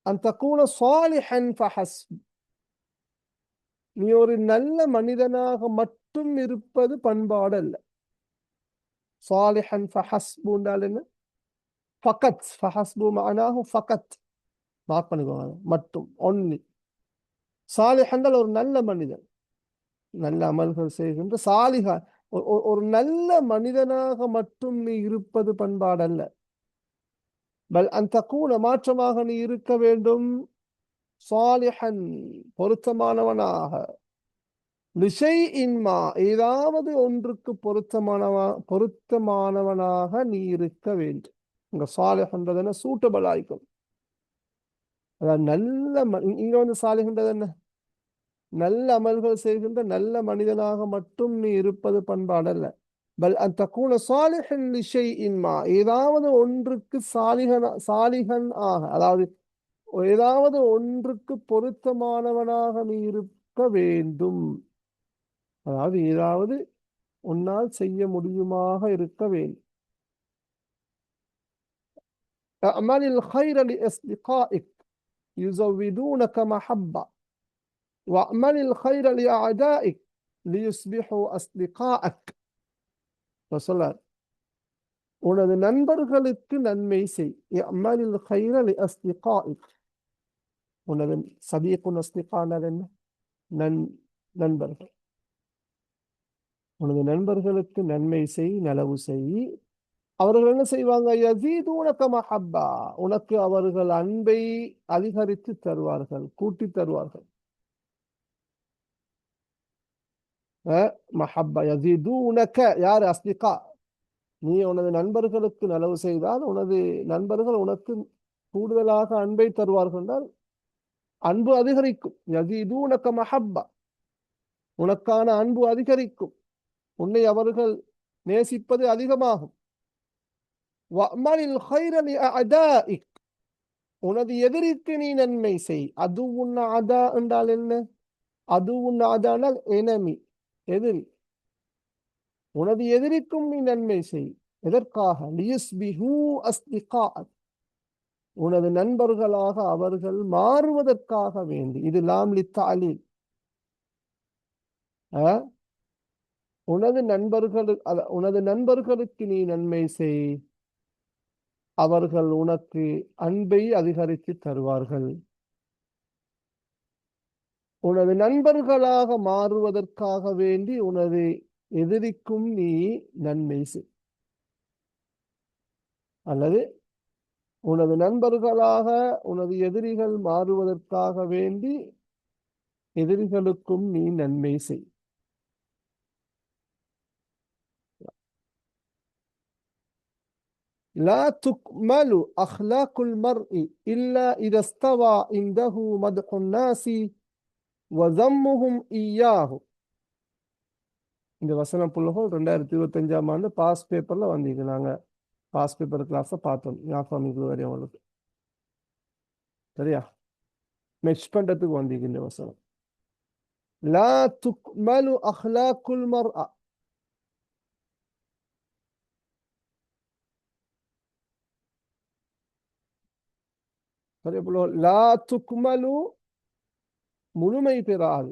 أن تكون صالحا فحسب. நீ ஒரு நல்ல மனிதனாக மட்டும் இருப்பது பண்பாடு அல்ல. சாலிஹன் ஃபஹஸ்பு என்றால் என்ன? ஃபகத். ஃபஹஸ்பு மஅனாஹு ஃபகத். மார்க் பண்ணிக்கோங்க, மட்டும், ஒன்லி. சாலிஹ் என்றால் ஒரு நல்ல மனிதன், நல்ல அமல்கள் செய்கின்ற சாலிஹா. ஒரு நல்ல மனிதனாக மட்டும் நீ இருப்பது பண்பாடு அல்ல. பல் அன் தகூன, மாற்றமாக நீ இருக்க வேண்டும், சாலிஹன், பொருத்தமானவனாக, லிஷைஇன்மா, ஏதாவது ஒன்றுக்கு பொருத்தமானவனாக நீ இருக்க வேண்டும். இங்க சாலிஹ்ன்றது என்ன? சூட்டபிள் ஆயிக்கும். அதாவது நல்ல இங்க சாலிஹ்ன்றது என்ன? நல்ல அமல்கள் செய்கின்ற நல்ல மனிதனாக மட்டும் நீ இருப்பது பண்பாடல்ல. பல் அன் தகூன சாலிஹன் லிஷைஇன்மா, ஏதாவது ஒன்றுக்கு சாலிஹன் ஆக, அதாவது ஏதாவது ஒன்றுக்கு பொருத்தமானவனாக நீ இருக்க வேண்டும். அதாவது ஏதாவது உன்னால் செய்ய முடியுமாக இருக்க வேண்டும். أعمل الخير لأصدقائك يزودونك محبة وأعمل الخير لأعدائك ليصبحوا أصدقائك. சொல்றார், உனது நண்பர்களுக்கு நன்மை செய். اعمل الخير لأصدقائك. உனது சதீகுன் அஸ்திகானது என்ன? நண்பர்கள். உனது நண்பர்களுக்கு நன்மை செய், நலவு செய். அவர்கள் என்ன செய்வாங்க? யஸீதுனக மஹப்பா, உனக்கு அவர்கள் அன்பை அதிகரித்து தருவார்கள், கூட்டி தருவார்கள். மஹப்பா யஸீதுனக, யார்? அஸ்திகா. நீ உனது நண்பர்களுக்கு நலவு செய்தால் உனது நண்பர்கள் உனக்கு கூடுதலாக அன்பை தருவார்கள் என்றால் அன்பு அதிகரிக்கும். யஸீதுனக மஹப்பா, உனக்கான அன்பு அதிகரிக்கும், உன்னை அவர்கள் நேசிப்பது அதிகமாகும். வஅமலில் கைர லிஅஅதாஇக், உனது எதிரிக்கு நீ நன்மை செய். அதுவுன் அதா என்றால் என்ன? அதுவுன் அதானால் எனிமி, எதிரி. உனது எதிரிக்கும் நீ நன்மை செய். எதற்காக? லியுஸ்பிஹூ அஸ்திகாஅக், உனது நண்பர்களாக அவர்கள் மாறுவதற்காக வேண்டி. இது லாம் லித்தஅலீல். உனது நண்பர்களுக்கு நீ நன்மை செய், அவர்கள் உனக்கு அன்பை அதிகரித்து தருவார்கள். உனது நண்பர்களாக மாறுவதற்காக வேண்டி உனது எதிரிக்கும் நீ நன்மை செய். அல்லது உனது நண்பர்களாக உனது எதிரிகள் மாறுவதற்காக வேண்டி எதிரிகளுக்கும் நீ நன்மை செய். لا تكمل أخلاق المرء إلا إذا استوى عنده مدح الناس وذمهم إياه. இந்த வசனம் புள்ளகோல் 2025ஆம் ஆண்டு பாஸ் பேப்பர்ல வந்தீங்க. நாங்க பாஸ் பேப்பர் கிளாஸ பார்த்தோம். ஞாபகம் வரையும் உங்களுக்கு சரியா? மெச் பண்றதுக்கு வந்தீங்க இந்த வசனம். லா துக்மலு அஹ்லாக்குல் மர்அ. சரியா புள்ளகோல். லா துக்மலு முழுமை பெறாது,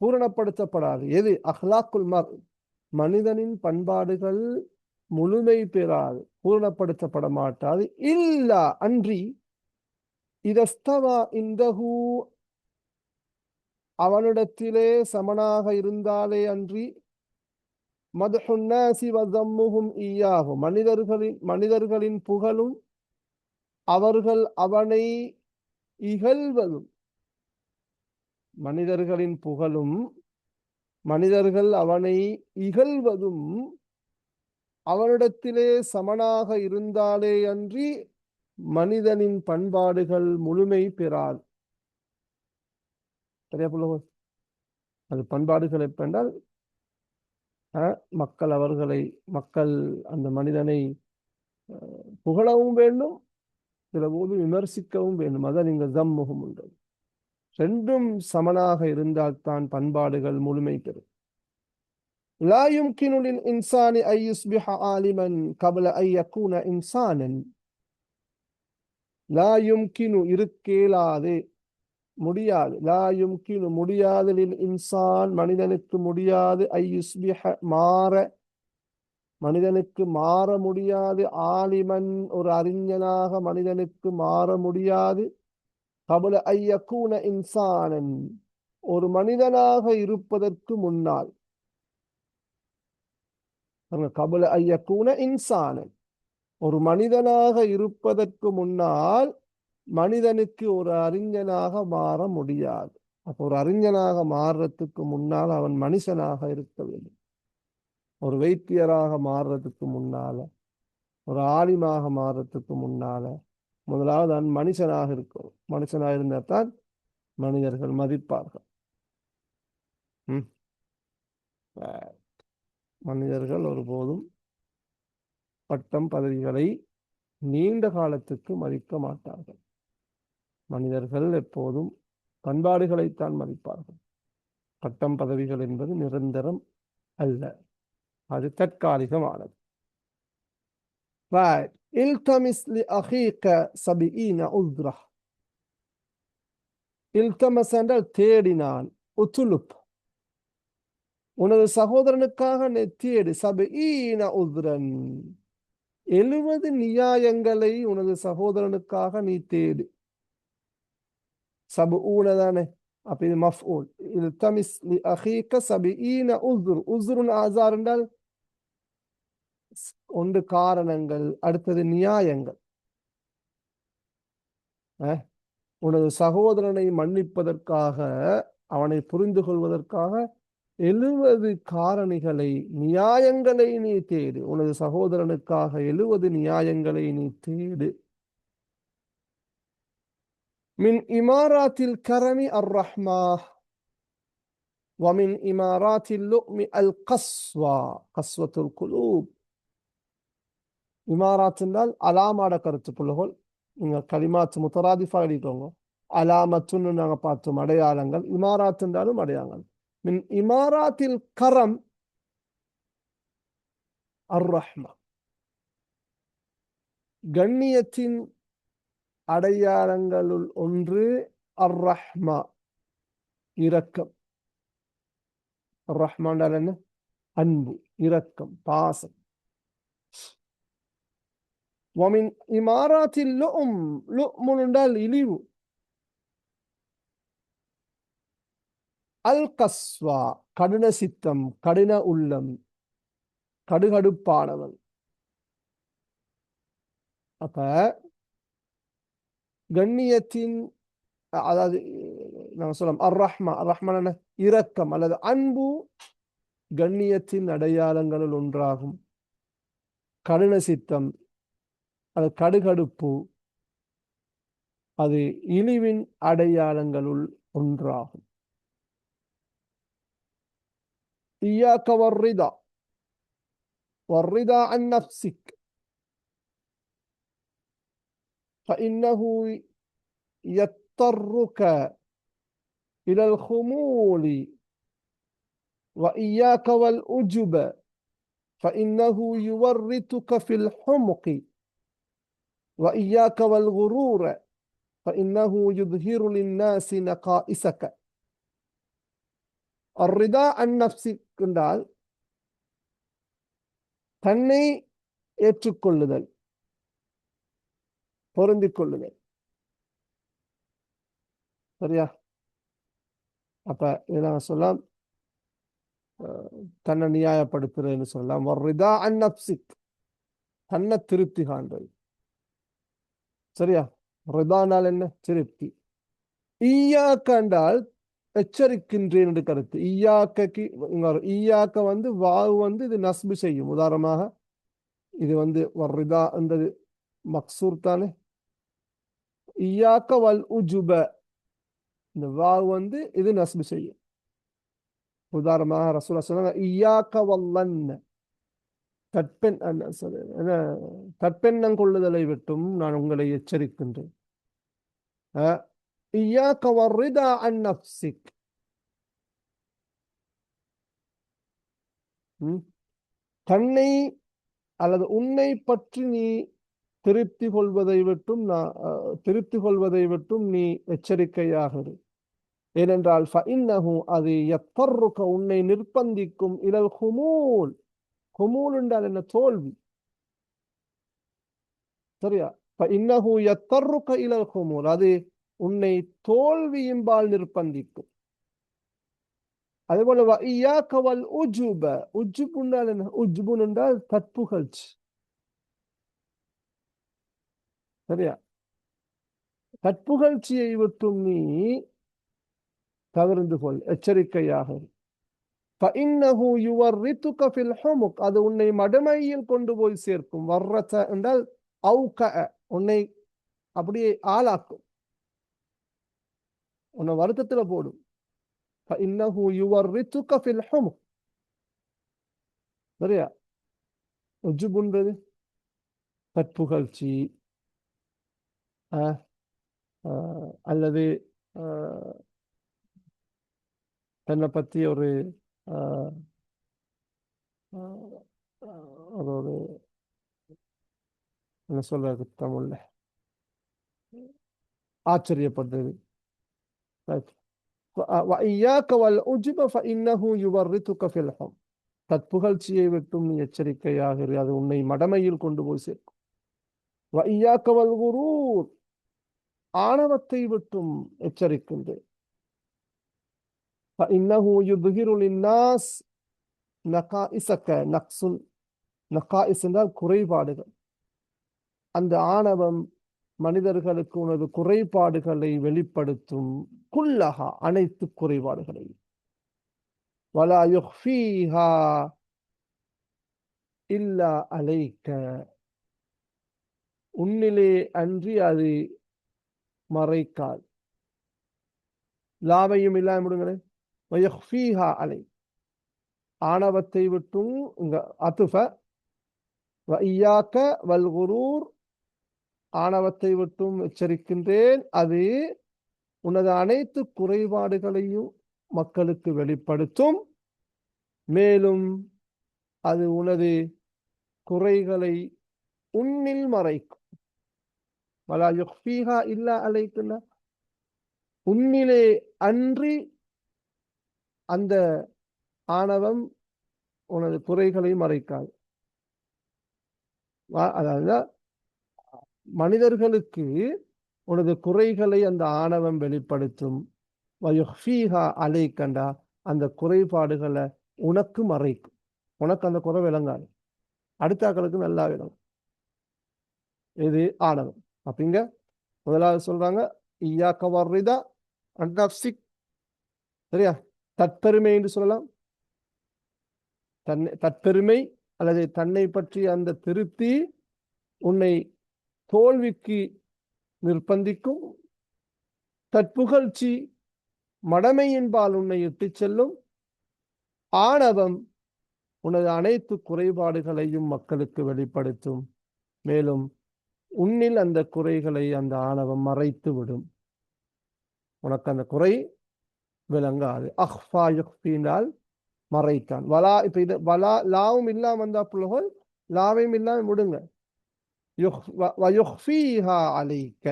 பூரணப்படுத்தப்படாது. எது? அஹ்லாக்குல் மர், மனிதனின் பண்பாடுகள் முழுமை பெறாது, பூரணப்படுத்தப்பட மாட்டாது. இல்லா அன்றி, இதஸ்தவா இந்தஹு, அவனிடத்திலே சமனாக இருந்தாலே அன்றி, மதுஹுன்னாசி வதம்முஹும் ஈயாஹு, மனிதர்களின் புகழும் அவர்கள் அவனை இகழ்வதும், மனிதர்களின் புகழும் மனிதர்கள் அவனை இகழ்வதும் அவனிடத்திலே சமனாக இருந்தாலே அன்றி மனிதனின் பண்பாடுகள் முழுமை பெறாது. சரியா புள்ளகோல்? அது பண்பாடுகள் எப்பென்றால் மக்கள் அந்த மனிதனை புகழவும் வேண்டும், சில போது விமர்சிக்கவும் வேண்டும். அதான் நீங்க தம்முகம் உண்டு. ரெண்டும் சமனாக இருந்தால்தான் பண்பாடுகள் முழுமை பெறும். லா யும்கினு லில் இன்சானி அன் யுஸ்பிஹ ஆலிமன் கப்ல அன் யகூன இன்சானன். லா யும்கினு இருக்கேலாது, முடியாது. லா யும்கினு முடியாது, லில் இன்சான் மனிதனுக்கு முடியாது, அன் யுஸ்பிஹ மனிதனுக்கு மாற முடியாது, ஆலிமன் ஒரு அறிஞனாக மனிதனுக்கு மாற முடியாது, கபல அன் யகூன இன்சானன் ஒரு மனிதனாக இருப்பதற்கு முன்னால். கபல அன் யகூன இன்சானன் ஒரு மனிதனாக இருப்பதற்கு முன்னால் மனிதனுக்கு ஒரு அறிஞனாக மாற முடியாது. அப்போ ஒரு அறிஞனாக மாறுறதுக்கு முன்னால் அவன் மனுஷனாக இருக்க வேண்டும். ஒரு வைத்தியராக மாறுறதுக்கு முன்னால, ஒரு ஆலிமாக மாறுறதுக்கு முன்னால முதலாவது அவன் மனுஷனாக இருக்கும். மனுஷனாக இருந்தால்தான் மனிதர்கள் மதிப்பார்கள். மனிதர்கள் ஒருபோதும் பட்டம் பதவிகளை நீண்ட காலத்துக்கு மதிக்க மாட்டார்கள். மனிதர்கள் எப்போதும் பண்பாடுகளைத்தான் மதிப்பார்கள். பட்டம் பதவிகள் என்பது நிரந்தரம் அல்ல, அது தற்காலிகமானது. இல்தமிஸ் லி அஹீக சபீன உஸ்ரா. இல்தமஸ் என்றால் தேடினான், உத்துலுப் உனது சகோதரனுக்காக தேடு. சபீன உஸ்ரன் 70 நியாயங்களை உனது சகோதரனுக்காக நீ தேடு. சபூன தானே, அப்ப இது மஃஊல். இல்தமிஸ் லி அஹீக சபீன உஸ்ர். உஸ்ருன் ஆசார் என்றால் ஒன்று காரணங்கள், அடுத்தது நியாயங்கள். உனது சகோதரனை மன்னிப்பதற்காக, அவனை புரிந்து கொள்வதற்காக 70 காரணிகளை, நியாயங்களை நீ தேடு. உனது சகோதரனுக்காக 70 நியாயங்களை நீ தேடு. மின் இமாராத்தில் கரமி அர் ரஹ்மா வமின் இமாராத்தில் லுக்மி அல் கஸ்வா கஸ்வத்துல் குலூப். இமாராத் என்றால் அலாமாட கருத்து புள்ளகோல். நீங்க கலிமாத் முத்தராதிஃபா எழுதிக்கோங்க. அலாமத்துன்னு நாங்க பார்த்தோம், அடையாளங்கள். இமாராத் என்றாலும் அடையாளங்கள். மின் இமாராத்தில் கரம் அர் ரஹ்மா, கண்ணியத்தின் அடையாளங்களுள் ஒன்று அர் ரஹ்மா, இரக்கம். அர் ரஹ்மா என்றால் என்ன? அன்பு, இரக்கம், பாசம். வமின் இமாராத்தில் லும் என்றால் இழிவு. அல் கஸ்வா கடின சித்தம், கடின உள்ளம், கடுகடுப்பானவன். அப்ப கண்ணியத்தின், அதாவது நாங்க சொல்லலாம் அர் ரஹ்மா, அர் ரஹ்மான் இரக்கம் அல்லது அன்பு கண்ணியத்தின் அடையாளங்களில் ஒன்றாகும். கடின சித்தம், அது கடுகடுப்பு, அது இழிவின் அடையாளங்களுள் ஒன்றாகும். إياك والرضا والرضا عن نفسك فإنه يضطرك إلى الخمول وإياك والأجب فإنه يورطك في الحمق وإياك والغرور فإنه يظهر للناس نقائصك. الرضا عن نفسك என்றால் தன்னை ஏற்றுக்கொள்ளுதல், பொருந்திக் கொள்ளுதல். சரியா? அப்ப இதை நாங்கள் சொல்லலாம், தன்னை நியாயப்படுத்துறதுன்னு சொல்லலாம். வர்ரிதா அன் நப்சிக், தன்னை திருப்தி காண்றது. சரியா? ரிதானால் என்ன? திருப்தி. ஈயாக்க என்றால் எச்சரிக்கின்றேன் என்று கருத்து. ஈயாக்கி ஈயாக்க வந்து வாவு வந்து இது நஸ்பு செய்யும். உதாரணமாக இது வந்து வர்ரிதா என்றது மக்சூர் தானே. ஈயாக்க வல் உஜுப, இந்த வாவு வந்து இது நஸ்பு செய்யும். உதாரணமாக ரசூலுல்லாஹ் சொன்னாங்க ஈயாக்க வல்லன்ன, கற்பெண்ணம் கொள்ளுதலை விட்டும் நான் உங்களை எச்சரிக்கின்றேன். ஈயாக்க வர்ரிதா அன் நஃப்ஸிக், தன்னை அல்லது உன்னை பற்றி நீ திருப்தி கொள்வதை விட்டும் நீ எச்சரிக்கையாக இரு. ஏனென்றால் ஃபஇன்னஹு, அது யத்தர்ருக, உன்னை நிர்பந்திக்கும், இலல் ஹுமூல், ஹுமூல் என்றால் என்ன? தோல்வி. சரியா? ஃபஇன்னஹு யத்தர்ருக இலல் ஹுமூல், அது உன்னை தோல்வியின்பால் நிர்பந்திக்கும். அதேபோல வஇய்யாக வல் உஜுப, உஜுப் என்றால் என்ன? உஜ்புன் என்றால் தற்புகழ்ச்சி. சரியா? தற்புகழ்ச்சியை விட்டும் நீ தவிர்ந்து கொள், எச்சரிக்கையாக. ஃபஇன்னஹு யுவர்ரிதுக ஃபில் ஹுமுக், அது உன்னை மடமையில் கொண்டு போய் சேர்க்கும். வர்ரத என்றால் அவுக, உன்னை அப்படியே ஆளாக்கும், உன்னை வருத்தத்துல போடும். ஃபஇன்னஹு யுவர்ரிதுக ஃபில் ஹுமுக். சரியா? உஜுபுன்றது தற்புகழ்ச்சி, அல்லது தன்னை பற்றி ஒரு ஒரு என்ன சொல்றது தமிழ்ல, ஆச்சரியப்படுறது. தற்புகழ்ச்சியை விட்டும் நீ எச்சரிக்கையாக இரு, அது உன்னை மடமையில் கொண்டு போய் சேர்க்கும். ஆணவத்தை விட்டும் எச்சரிக்கின்றேன். குறைபாடுகள். அந்த ஆணவம் மனிதர்களுக்கு உனது குறைபாடுகளை வெளிப்படுத்தும். குல்லஹா, அனைத்து குறைபாடுகளை. வலா யுஃபீஹா இல்லா அலைக்க, உன்னிலே அன்றி அது மறைக்காது. லாவையும் இல்லாம விடுங்களேன். வயஃபீஹா அலை, ஆணவத்தை விட்டும் இங்க அதுஃப வஇய்யாக வல் குரூர், ஆணவத்தை விட்டும் எச்சரிக்கின்றேன், அது உனது அனைத்து குறைபாடுகளையும் மக்களுக்கு வெளிப்படுத்தும். மேலும் அது உனது குறைகளை உன்னில் மறைக்கும். வலா யுஃபீஹா இல்லா அலைக்குன்னா, உன்னிலே அன்றி அந்த ஆணவம் உனது குறைகளை மறைக்காது. அதாவது மனிதர்களுக்கு உனது குறைகளை அந்த ஆணவம் வெளிப்படுத்தும். வயுஃபீஹா அலைக்கண்டா, அந்த குறைபாடுகளை உனக்கு மறைக்கும். உனக்கு அந்த குறை விளங்காது, அடுத்தாக்களுக்கு நல்லா விளங்கும். இது ஆணவம். அப்படிங்க முதலாவது சொல்றாங்க ஈயாக்க வர்ரிதா அன் நஃப்ஸிக். சரியா? தற்பெருமை என்று சொல்லலாம். தற்பெருமை அல்லது தன்னை பற்றி அந்த திருப்தி உன்னை தோல்விக்கு நிர்பந்திக்கும். தற்புகழ்ச்சி மடமையின்பால் உன்னை இட்டுச் செல்லும். ஆணவம் உனது அனைத்து குறைபாடுகளையும் மக்களுக்கு வெளிப்படுத்தும். மேலும் உன்னில் அந்த குறைகளை அந்த ஆணவம் மறைத்து விடும். உனக்கு அந்த குறை விளங்காது. அஹ்ஃபா யுக்ஃபினால் மறைத்தான். வலா இப்ப இது வலா லாவும் இல்லாம வந்தா புலகோல் லாவையும் இல்லாம விடுங்க. வயுக்ஃபீஹா அலைக்க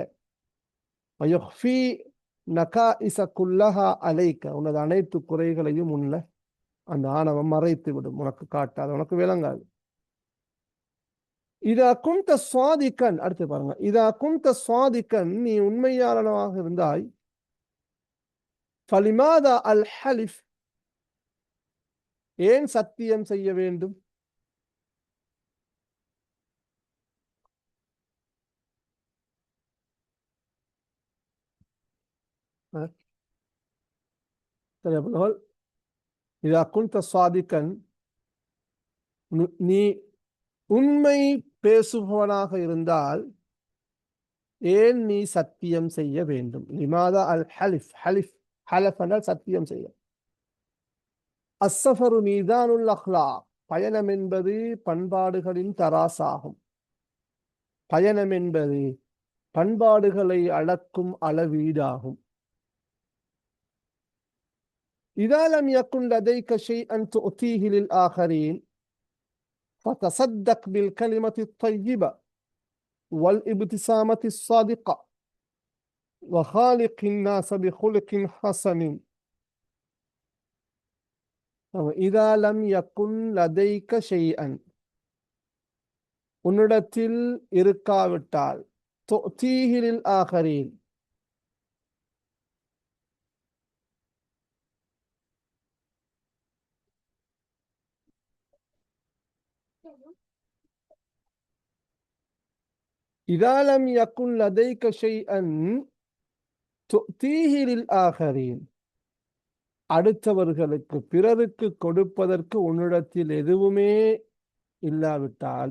வயுக்ஃபீ நகாஇஸ குல்லஹா அலைக்க உனது அனைத்து குறைகளையும் உன்ன அந்த ஆணவம் மறைத்து விடும். உனக்கு காட்டாது, உனக்கு விளங்காது. இதா குந்த சுவாதிக்கன் அடுத்து பாருங்க. இதா குந்த சுவாதிக்கன் நீ உண்மையாளனாக இருந்தாய். ஃபலிமாதா அல் ஹலிஃப் ஏன் சத்தியம் செய்ய வேண்டும்? இதா குந்த சுவாதிக்கன் நீ உண்மை பேசுபவனாக இருந்தால் ஏன் நீ சத்தியம் செய்ய வேண்டும்? லிமாதா அல் ஹலிஃப் ஹலிஃப் ஹலஃப் என்றால் சத்தியம் செய்ய. அஸ்ஸஃபரு மீதானுல் அஹ்லாக் பயணம் என்பது பண்பாடுகளின் தராசாகும். பயணம் என்பது பண்பாடுகளை அளக்கும் அளவீடாகும். இதா லம் யகுன் லதைக ஷைஅன் துஅதீஹி லில் ஆகரீன் ஃபதஸத்தக் பில் கலிமத்தி த்தய்யிப வல் இப்திஸாமத்தி ஸாதிக வஹாலிகின் நாஸ பிஹுலுகின் ஹஸனின். இதா லம் யகுன் லதைக ஷைஅன் உன்னிடத்தில் இருக்காவிட்டால் துஅதீஹி லில் ஆகரீன் இதா லம் யகுன் லதைக ஷைஅன் துஅதீஹி லில் ஆகரீன் அடுத்தவர்களுக்கு பிறருக்கு கொடுப்பதற்கு உன்னிடத்தில் எதுவுமே இல்லாவிட்டால்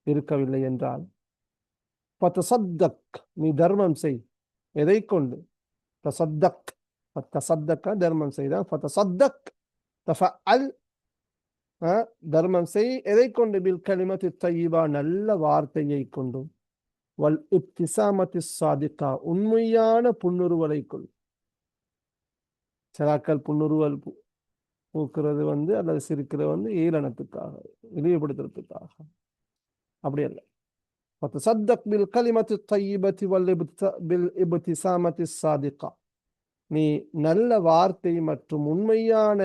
இருக்கவில்லை என்றால் ஃபதஸத்தக் நீ தர்மம் செய். எதை கொண்டு? தஸத்தக் தஸத்தக்க தர்மம் செய்தான். ஃபதஸத்தக் தஃஅல் தர்மம் செய். எதை கொண்டு? பில் கலிமத்தி தய்யிபா நல்ல வார்த்தையை கொண்டும் வல் இப்திஸாமத்தி ஸாதிகா உண்மையான புன்னுருவலை கொள். சிலாக்கள் புன்னுருவல் பூக்கிறது அல்லது சிரிக்கிறது ஈரணத்துக்காக, இழிவுபடுத்துறதுக்காக. அப்படி அல்ல. ஃபதஸத்தக் பில் கலிமத்தி தய்யிபத்தி வல் இப்திஸாமத்தி ஸாதிகா நீ நல்ல வார்த்தை மற்றும் உண்மையான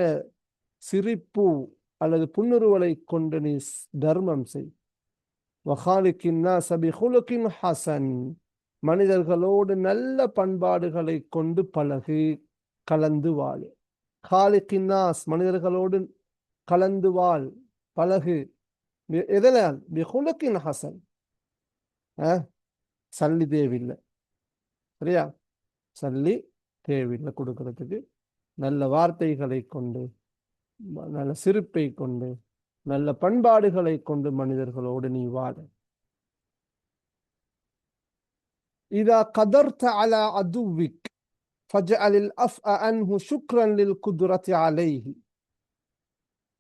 சிரிப்பு அல்லது புன்னுருவலை கொண்டு நீ தர்மம் செய். வஹாலிகின் நாஸ பிஹுலுகின் ஹஸன் மனிதர்களோடு நல்ல பண்பாடுகளை கொண்டு பழகு, கலந்து வாழு. ஹாலிகின் நாஸ் மனிதர்களோடு கலந்து வாழ், பழகு. எதனால்? பிஹுலுகின் ஹஸன் சல்லி தேவையில்லை, சரியா? சல்லி தேவையில்லை கொடுக்கறதுக்கு. நல்ல வார்த்தைகளை கொண்டு, நல்ல சிரிப்பை கொண்டு, நல்ல பண்பாடுகளை கொண்டு மனிதர்களோடு நீ வாழ. இதா கதர்த அலா அதுவிக் ஃபஜ்அலில் அஃஅ அன்ஹு ஷுக்ரன் லில் குத்ரத்தி அலைஹி.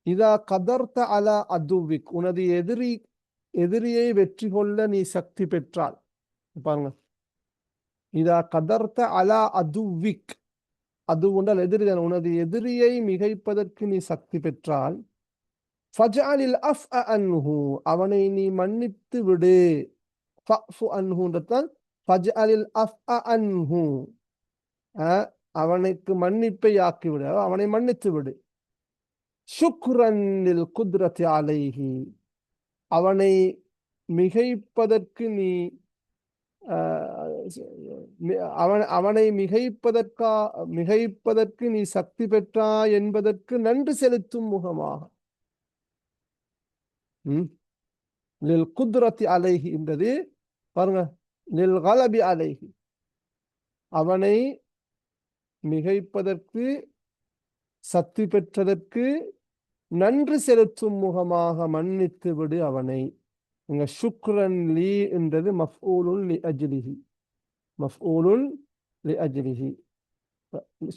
இதா கதர்த அலா அதுவிக் உனது எதிரியை வெற்றி கொள்ள நீ சக்தி பெற்றால். பாருங்க, இதா கதர்த அலா அதுவிக் அது உண்டால் எதிரிதான். உனது எதிரியை மிகைப்பதற்கு நீ சக்தி பெற்றால் ஃபஜ்அலில் அஃஅ அன்ஹு அவனை நீ மன்னித்து விடு. ஃபஃபு அன்ஹுன்றதான் ஃபஜ்அலில் அஃஅ அன்ஹு அவனுக்கு மன்னிப்பை ஆக்கிவிடு, அவனை மன்னித்து விடு. ஷுக்ரன் லில் குத்ரத்தி அலைஹி அவனை மிகைப்பதற்கு நீ அவனை மிகைப்பதற்கு நீ சக்தி பெற்றாய் என்பதற்கு நன்றி செலுத்தும் முகமாக. லில் குத்ரத்தி அலைஹி என்பது பாருங்க, லில் கலபி அலைஹி அவனை மிகைப்பதற்கு சக்தி பெற்றதற்கு நன்றி செலுத்தும் முகமாக மன்னித்து விடு அவனை. இங்க ஷுக்ரன் லீ என்றது மஃஊலுன் லி அஜ்லிஹி, மஃஊலுன் லி அஜ்லிஹி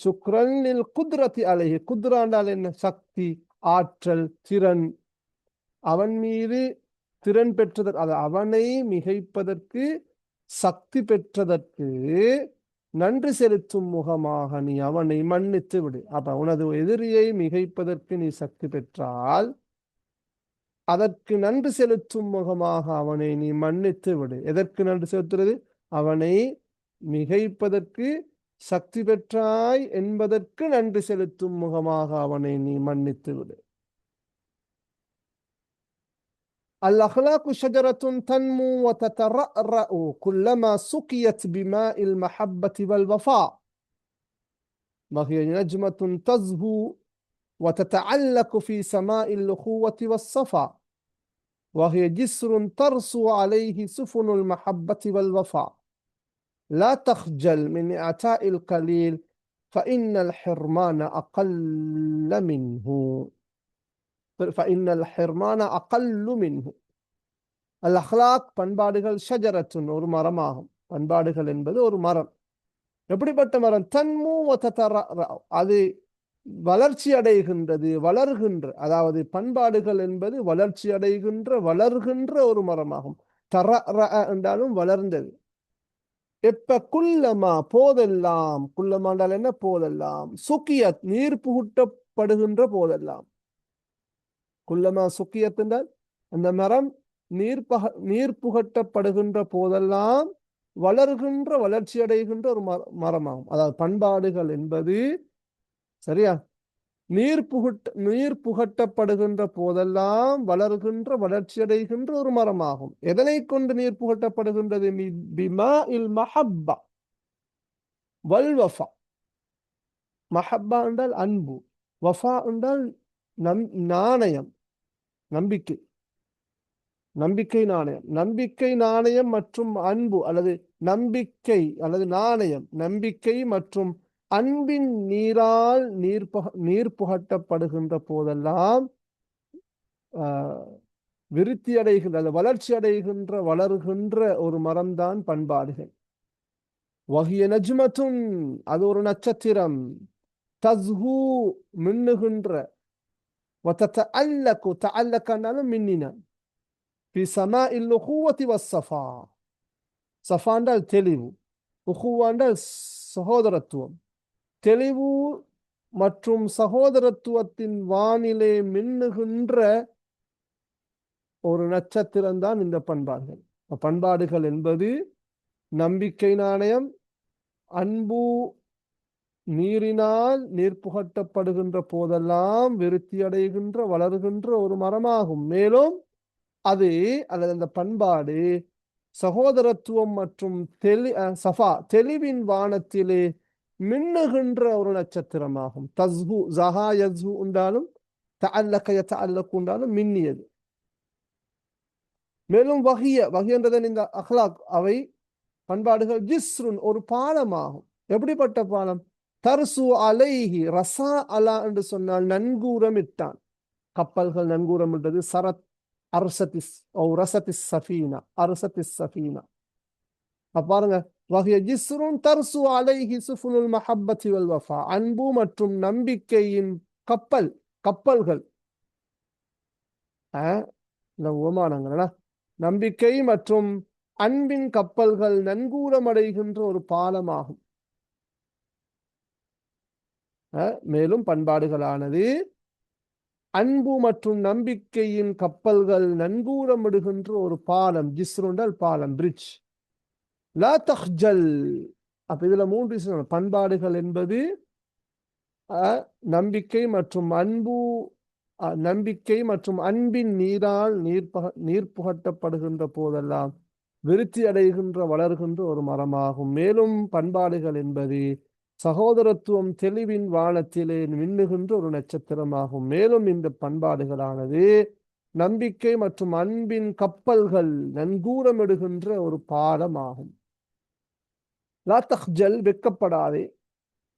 சுக்ரனில் குத்ரத்தி அலைஹி, குத்ராண்டால் என்ன? சக்தி, ஆற்றல், திறன். அவன் மீது திறன் பெற்றதற்கு, அது அவனை மிகைப்பதற்கு சக்தி பெற்றதற்கு நன்றி செலுத்தும் முகமாக நீ அவனை மன்னித்து விடு. அப்ப உனது எதிரியை மிகைப்பதற்கு நீ சக்தி பெற்றால் அதற்கு நன்றி செலுத்தும் முகமாக அவனை நீ மன்னித்து விடு. எதற்கு நன்றி செலுத்துறது? அவனை மிகைப்பதற்கு சக்தி பெற்றாய் என்பதற்கு நன்றி செலுத்தும் முகமாக அவனை நீ மன்னித்து விடு. الأخلاق شجرة تنمو وتترأرأ كلما سقيت بماء المحبة والوفاء، وهي نجمة تزهو وتتعلق في سماء الأخوة والصفا، وهي جسر ترسو عليه سفن المحبة والوفاء. لا تخجل من إعطاء القليل فإن الحرمان أقل منه. فإن الحرمان أقل منه. الأخلاق பண்பாடுகள் ஷஜரத்துன், ஒரு மரமாகும். பண்பாடுகள் என்பது ஒரு மரம். எப்படிப்பட்ட மரம்? தன்மு அது வளர்ச்சி அடைகின்றது, வளர்கின்ற. அதாவது பண்பாடுகள் என்பது வளர்ச்சி அடைகின்ற, வளர்கின்ற ஒரு மரமாகும். தர என்றாலும் வளர்ந்தது. எப்ப? குல்லமா, போதெல்லாம். குல்லமா என்றால் என்ன? போதெல்லாம். சுக்கியத், நீர் புகுட்டப்படுகின்ற போதெல்லாம். குல்லமா சுக்கியத் என்றால் அந்த மரம் நீர் புகட்டப்படுகின்ற போதெல்லாம் வளர்கின்ற, வளர்ச்சி அடைகின்ற ஒரு மரமாகும். அதாவது பண்பாடுகள் என்பது சரியா நீர் புகட்டப்படுகின்ற போதெல்லாம் வளர்கின்ற, வளர்ச்சி அடைகின்ற ஒரு மரமாகும். எதனை கொண்டு நீர் புகட்டப்படுகின்றது? பிமா இல் மஹப்பா வல் வஃபா. மஹப்பா என்றால் அன்பு, வஃபா என்றால் நாணயம், நம்பிக்கை. நம்பிக்கை, நாணயம். நம்பிக்கை, நாணயம் மற்றும் அன்பு அல்லது நம்பிக்கை அல்லது நாணயம், நம்பிக்கை மற்றும் அன்பின் நீரால் நீர் புகட்டப்படுகின்ற போதெல்லாம் விருத்தி அடைகின்ற, வளர்ச்சி அடைகின்ற, வளர்கின்ற ஒரு மரம்தான் பண்பாடுகள். வஹிய நஜ்மத்துன், அது ஒரு நட்சத்திரம். தஸ்ஹூ, மின்னுகின்ற. வததஅல்லகு, தஅல்லகனாலும் மின்னின. ஃபி ஸமாஇல் உஹுவதி வஸ்ஸஃபா. ஸஃபா என்றால் தெளிவு, உஹுவா என்றால் சகோதரத்துவம். தெளிவு மற்றும் சகோதரத்துவத்தின் வானிலே மின்னுகின்ற ஒரு நட்சத்திரம் தான் இந்த பண்பாடுகள். பண்பாடுகள் என்பது நம்பிக்கை, நாணயம், அன்பு நீரினால் நீர் புகட்டப்படுகின்ற போதெல்லாம் விருத்தி அடைகின்ற, வளர்கின்ற ஒரு மரமாகும். மேலும் அது அல்லது அந்த பண்பாடு சகோதரத்துவம் மற்றும் தெளிவின் வானத்திலே மின்னுகின்ற ஒரு நட்சத்திரமாகும். தஸ்ஹு, ஜஹா யஸ்ஹு உண்டாலும், தஅல்லக யதஅல்லகு உண்டாலும் மின்னியது. மேலும் வஹியன்றதன் இந்த அஹ்லாக், அவை பண்பாடுகள் ஜிஸ்ருன், ஒரு பாலமாகும். எப்படிப்பட்ட பாலம்? தர்சு அலைஹி, ரசா அலா என்று சொன்னால் நன்கூரமிட்டான். கப்பல்கள் நன்கூரமிட்டது. சரத் அர்சதிஸ் ரசதிஸ் சஃபீனா, அர்சதிஸ் சஃபீனா. பாருங்க, வஹிய ஜிஸ்ருன் தர்சு அலைஹி சுஃபுனுல் மஹப்பத்தி வல் வஃபா. அன்பு மற்றும் நம்பிக்கையின் கப்பல்கள், இந்த உமானங்கள், நம்பிக்கை மற்றும் அன்பின் கப்பல்கள் நன்கூரமடைகின்ற ஒரு பாலமாகும். மேலும் பண்பாடுகளானது அன்பு மற்றும் நம்பிக்கையின் கப்பல்கள் நன்கூரமிடுகின்ற ஒரு பாலம். ஜிஸ்ருண்டல் பாலம், பிரிட்ஜ். லா தஹ்ஜல். அப்ப இதுல 3 விஷயம். பண்பாடுகள் என்பது நம்பிக்கை மற்றும் அன்பின் நீரால் நீர் புகட்டப்படுகின்ற போதெல்லாம் விருத்தி அடைகின்ற, வளர்கின்ற ஒரு மரமாகும். மேலும் பண்பாடுகள் என்பது சகோதரத்துவம் தெளிவின் வானத்திலே மின்னுகின்ற ஒரு நட்சத்திரமாகும். மேலும் இந்த பண்பாடுகளானது நம்பிக்கை மற்றும் அன்பின் கப்பல்கள் நன்கூரமிடுகின்ற ஒரு பாலமாகும். லா தஹ்ஜல், வெக்கப்படாதே.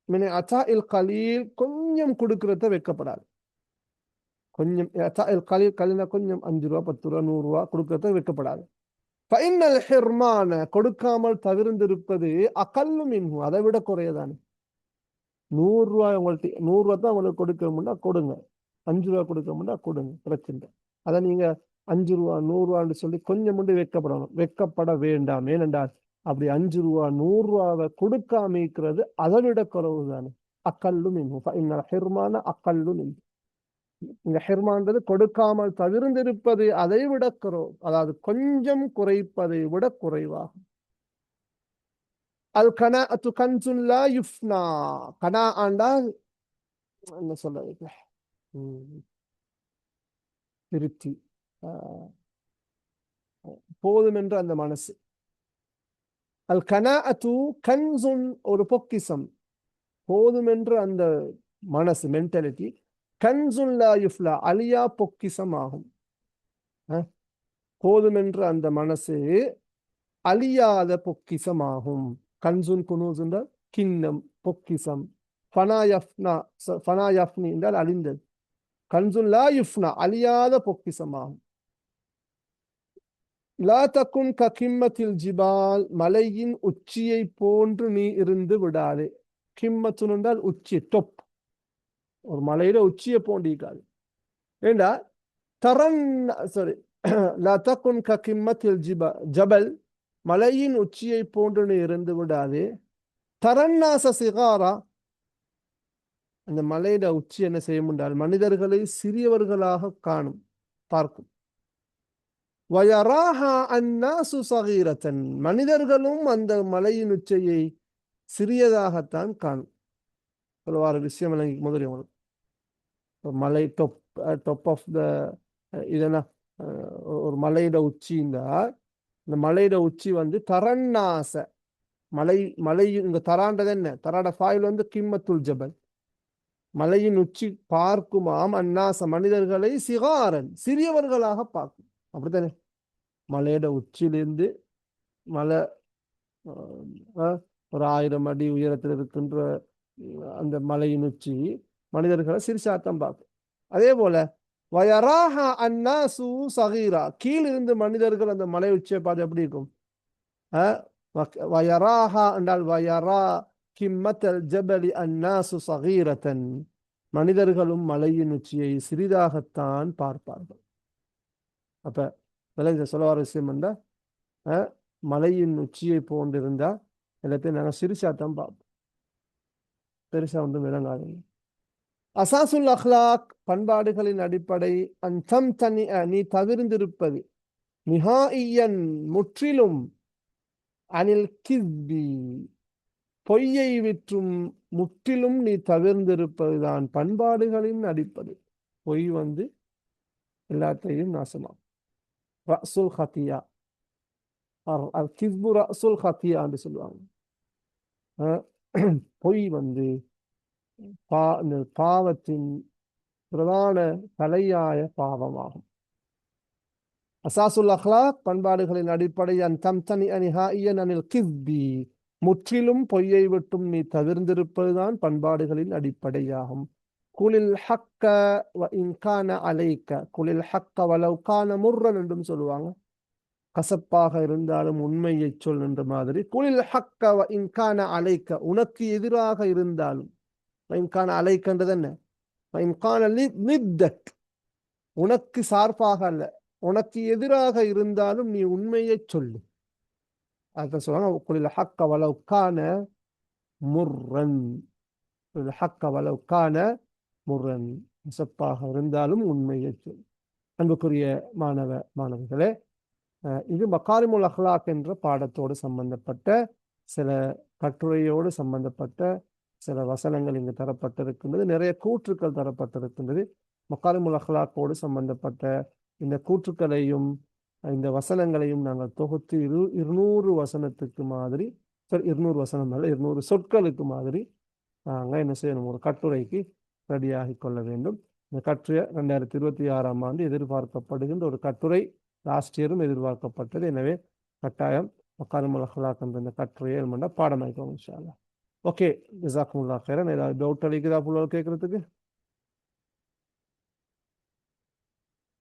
மின் அதாஇல் கலீல், கொஞ்சம் கொடுக்கிறத வெக்கப்படாது. கொஞ்சம் அதாஇல் கலீல், கலினா கொஞ்சம், 5 ரூபா 10 ரூபா 100 ரூபா கொடுக்கிறத வெக்கப்படாது. ஃபஇன்னல் ஹிர்மான, கொடுக்காமல் தவிர்ந்திருப்பது அகல்லு மின்ஹு, அதை விட குறையதானே. 100 ரூபாய் உங்கள்ட்ட 100 ரூபா தான் உங்களுக்கு கொடுக்கணும்னா கொடுங்க, 5 ரூபா கொடுக்கணும்னா கொடுங்க, பிரச்சனை இல்லை. அதை நீங்க 5 ரூபா 100 ரூபான்னு சொல்லி கொஞ்சம் முண்டு வெட்கப்படணும், வெட்கப்பட வேண்டாம். ஏனென்றால் அப்படி 5 ரூபா 100 ரூபாவை கொடுக்காம இருக்கிறது அதை விட குறைவு தானே. அக்கல்லும் இன்னும் ஹிர்மான அக்கல்லும் இங்க ஹிர்மான்றது கொடுக்காமல் தவிர்ந்திருப்பது அதை விட குறைவு, அதாவது கொஞ்சம் குறைப்பதை விட குறைவாகும். அல் கனா அத்து கன்சுன் லா யுஃப்னா. கனா ஆண்டா என்ன சொல்றது, திருப்தி, போதும் என்ற அந்த மனசு. அல் கனா அத்து கன்சுன் ஒரு பொக்கிசம், போதும் என்ற அந்த மனசு மென்டாலிட்டி கன்சுன் லா யுஃப்லா அலியா பொக்கிசம் ஆகும். போதும் என்ற அந்த மனசு அழியாத பொக்கிசமாகும். கன்சுன் குனூஸ் கிண்ணம் பொக்கிசம். ஃபனாயஃப்னா ஃபனாயஃப்னி என்றால் அழிந்தது. கன்சுன் லா யுஃப்னா அழியாத பொக்கிசமாகும். லா தக்குன் கிம்மத்தில் ஜிபால் மலையின் உச்சியை போன்று நீ இருந்து விடாதே. கிம்மத்துன் என்றால் உச்சி, டொப். ஒரு மலையில உச்சியை போண்டிருக்காது. ஏண்டா தரன் சாரி லா தக்குன் கிம்மத்தில் ஜபல் மலையின் உச்சியை போன்று நீ இருந்து விடாதே. தரன்னாச சிகாரா, அந்த மலையில உச்சி என்ன செய்ய முடியாது, மனிதர்களை சிறியவர்களாக காணும், பார்க்கும். வயராஹா அன்னாசு சகீரத்தன், மனிதர்களும் அந்த மலையின் உச்சியை சிறியதாகத்தான் காணும். சொல்லுவார் விஷயம் முதலிய மலை டாப் ஆஃப் த இதெல்லாம் ஒரு மலையிட உச்சின்னா இந்த மலையிட உச்சி வந்து தரன்னாச மலை இங்க தராண்டது என்ன, தராட ஃபாயில் கிம்மத்துல் ஜபல், மலையின் உச்சி பார்க்குமாம் அந்நாச மனிதர்களை சிகாரன் சிறியவர்களாக பார்க்கும். அப்படித்தானே, மலையோட உச்சியிலிருந்து மலை ஒரு 1000 அடி உயரத்தில் இருக்கின்ற அந்த மலையின் உச்சி மனிதர்களை சிறிசாத்தான் பார்க்கும். அதே போல வயராஹா அன்னாசு சகீரா, கீழிருந்து மனிதர்கள் அந்த மலை உச்சியை பார்த்து எப்படி இருக்கும். வயராஹா என்றால் வயரா கிம்மத்தல் ஜபலி அன்னாசு சகீரத்தன், மனிதர்களும் மலையின் உச்சியை சிறிதாகத்தான் பார்ப்பார்கள். அப்ப சொல்ல வர விஷயம் என்றா மலையின் உச்சியை போன்றிருந்தா எல்லாத்தையும் நாங்கள் சிரிச்சாத்தான் பார்ப்போம், பெருசா விளங்காது. அசாசுல் அஹ்லாக் பண்பாடுகளின் அடிப்படை அந்தம் தனி நீ தவிர்ந்திருப்பது, நிஹாயியன் முற்றிலும், அனில் கிஸ்பி பொய்யை விற்றும் முற்றிலும் நீ தவிர்ந்திருப்பதுதான் பண்பாடுகளின் அடிப்படை. பொய் எல்லாத்தையும் நாசமாகும். ரஸுல் ஹத்தியா, அல் கிஸ்பு ரஸுல் ஹத்தியா என்று சொல்லுவாங்க. பொய் பாவத்தின் பிரதான தலையாய பாவமாகும். அசாசுல் அஹ்லாக் பண்பாடுகளின் அடிப்படை அந்தம் தனி நிஹாயியன் அனில் கிஸ்பி, முற்றிலும் பொய்யை விட்டும் நீ தவிர்ந்திருப்பதுதான் பண்பாடுகளின் அடிப்படையாகும். குலில் ஹக்க வ இன்கான அலைக்க, குலில் ஹக்க வலவ் கான முர்ரன் என்றும் சொல்லுவாங்க. கசப்பாக இருந்தாலும் உண்மையை சொல் என்ற மாதிரி. குலில் ஹக்க வ இன்கான அலைக்க, உனக்கு எதிராக இருந்தாலும், இன்கான அலைக்கன்றது என்ன, இன்கான லித்தக், உனக்கு சார்பாக அல்ல, உனக்கு எதிராக இருந்தாலும் நீ உண்மையை சொல்லு. அதான் சொல்லுவாங்க குலில் ஹக்க வலவ் கான முர்ரன், ஹக்க வலவ் கான முர்ரன், கசப்பாக இருந்தாலும் உண்மையை சொல். அன்புக்குரிய மாணவர்களே, இது மகாரிமுல் அஹ்லாக் என்ற பாடத்தோடு சம்பந்தப்பட்ட சில கட்டுரையோடு சம்பந்தப்பட்ட சில வசனங்கள் இங்கு தரப்பட்டிருக்கின்றது. நிறைய கூற்றுக்கள் தரப்பட்டிருக்கின்றது. மகாரிமுல் அஹ்லாக்கோடு சம்பந்தப்பட்ட இந்த கூற்றுக்களையும் இந்த வசனங்களையும் நாங்கள் தொகுத்து 200 வசனத்துக்கு மாதிரி, 200 வசனம் அல்ல 200 சொற்களுக்கு மாதிரி நாங்கள் என்ன செய்யணும், ஒரு கட்டுரைக்கு ரெடியாகி கொள்ள வேண்டும். இந்த கட்டுரை 2026ஆம் ஆண்டு எதிர்பார்க்கப்படுகின்ற ஒரு கட்டுரை, லாஸ்ட் இயரும் எதிர்பார்க்கப்பட்டது. எனவே கட்டாயம் மகாரிமுல் அஹ்லாக் என்ற இந்த கட்டுரையை பாடமாய்க்கோங்க இன்ஷா அல்லாஹ். ஓகே, ஜஸாக்குமுல்லாஹ் ஹைரன். ஏதாவது டவுட் அளிக்குதா புள்ளல் கேட்கறதுக்கு?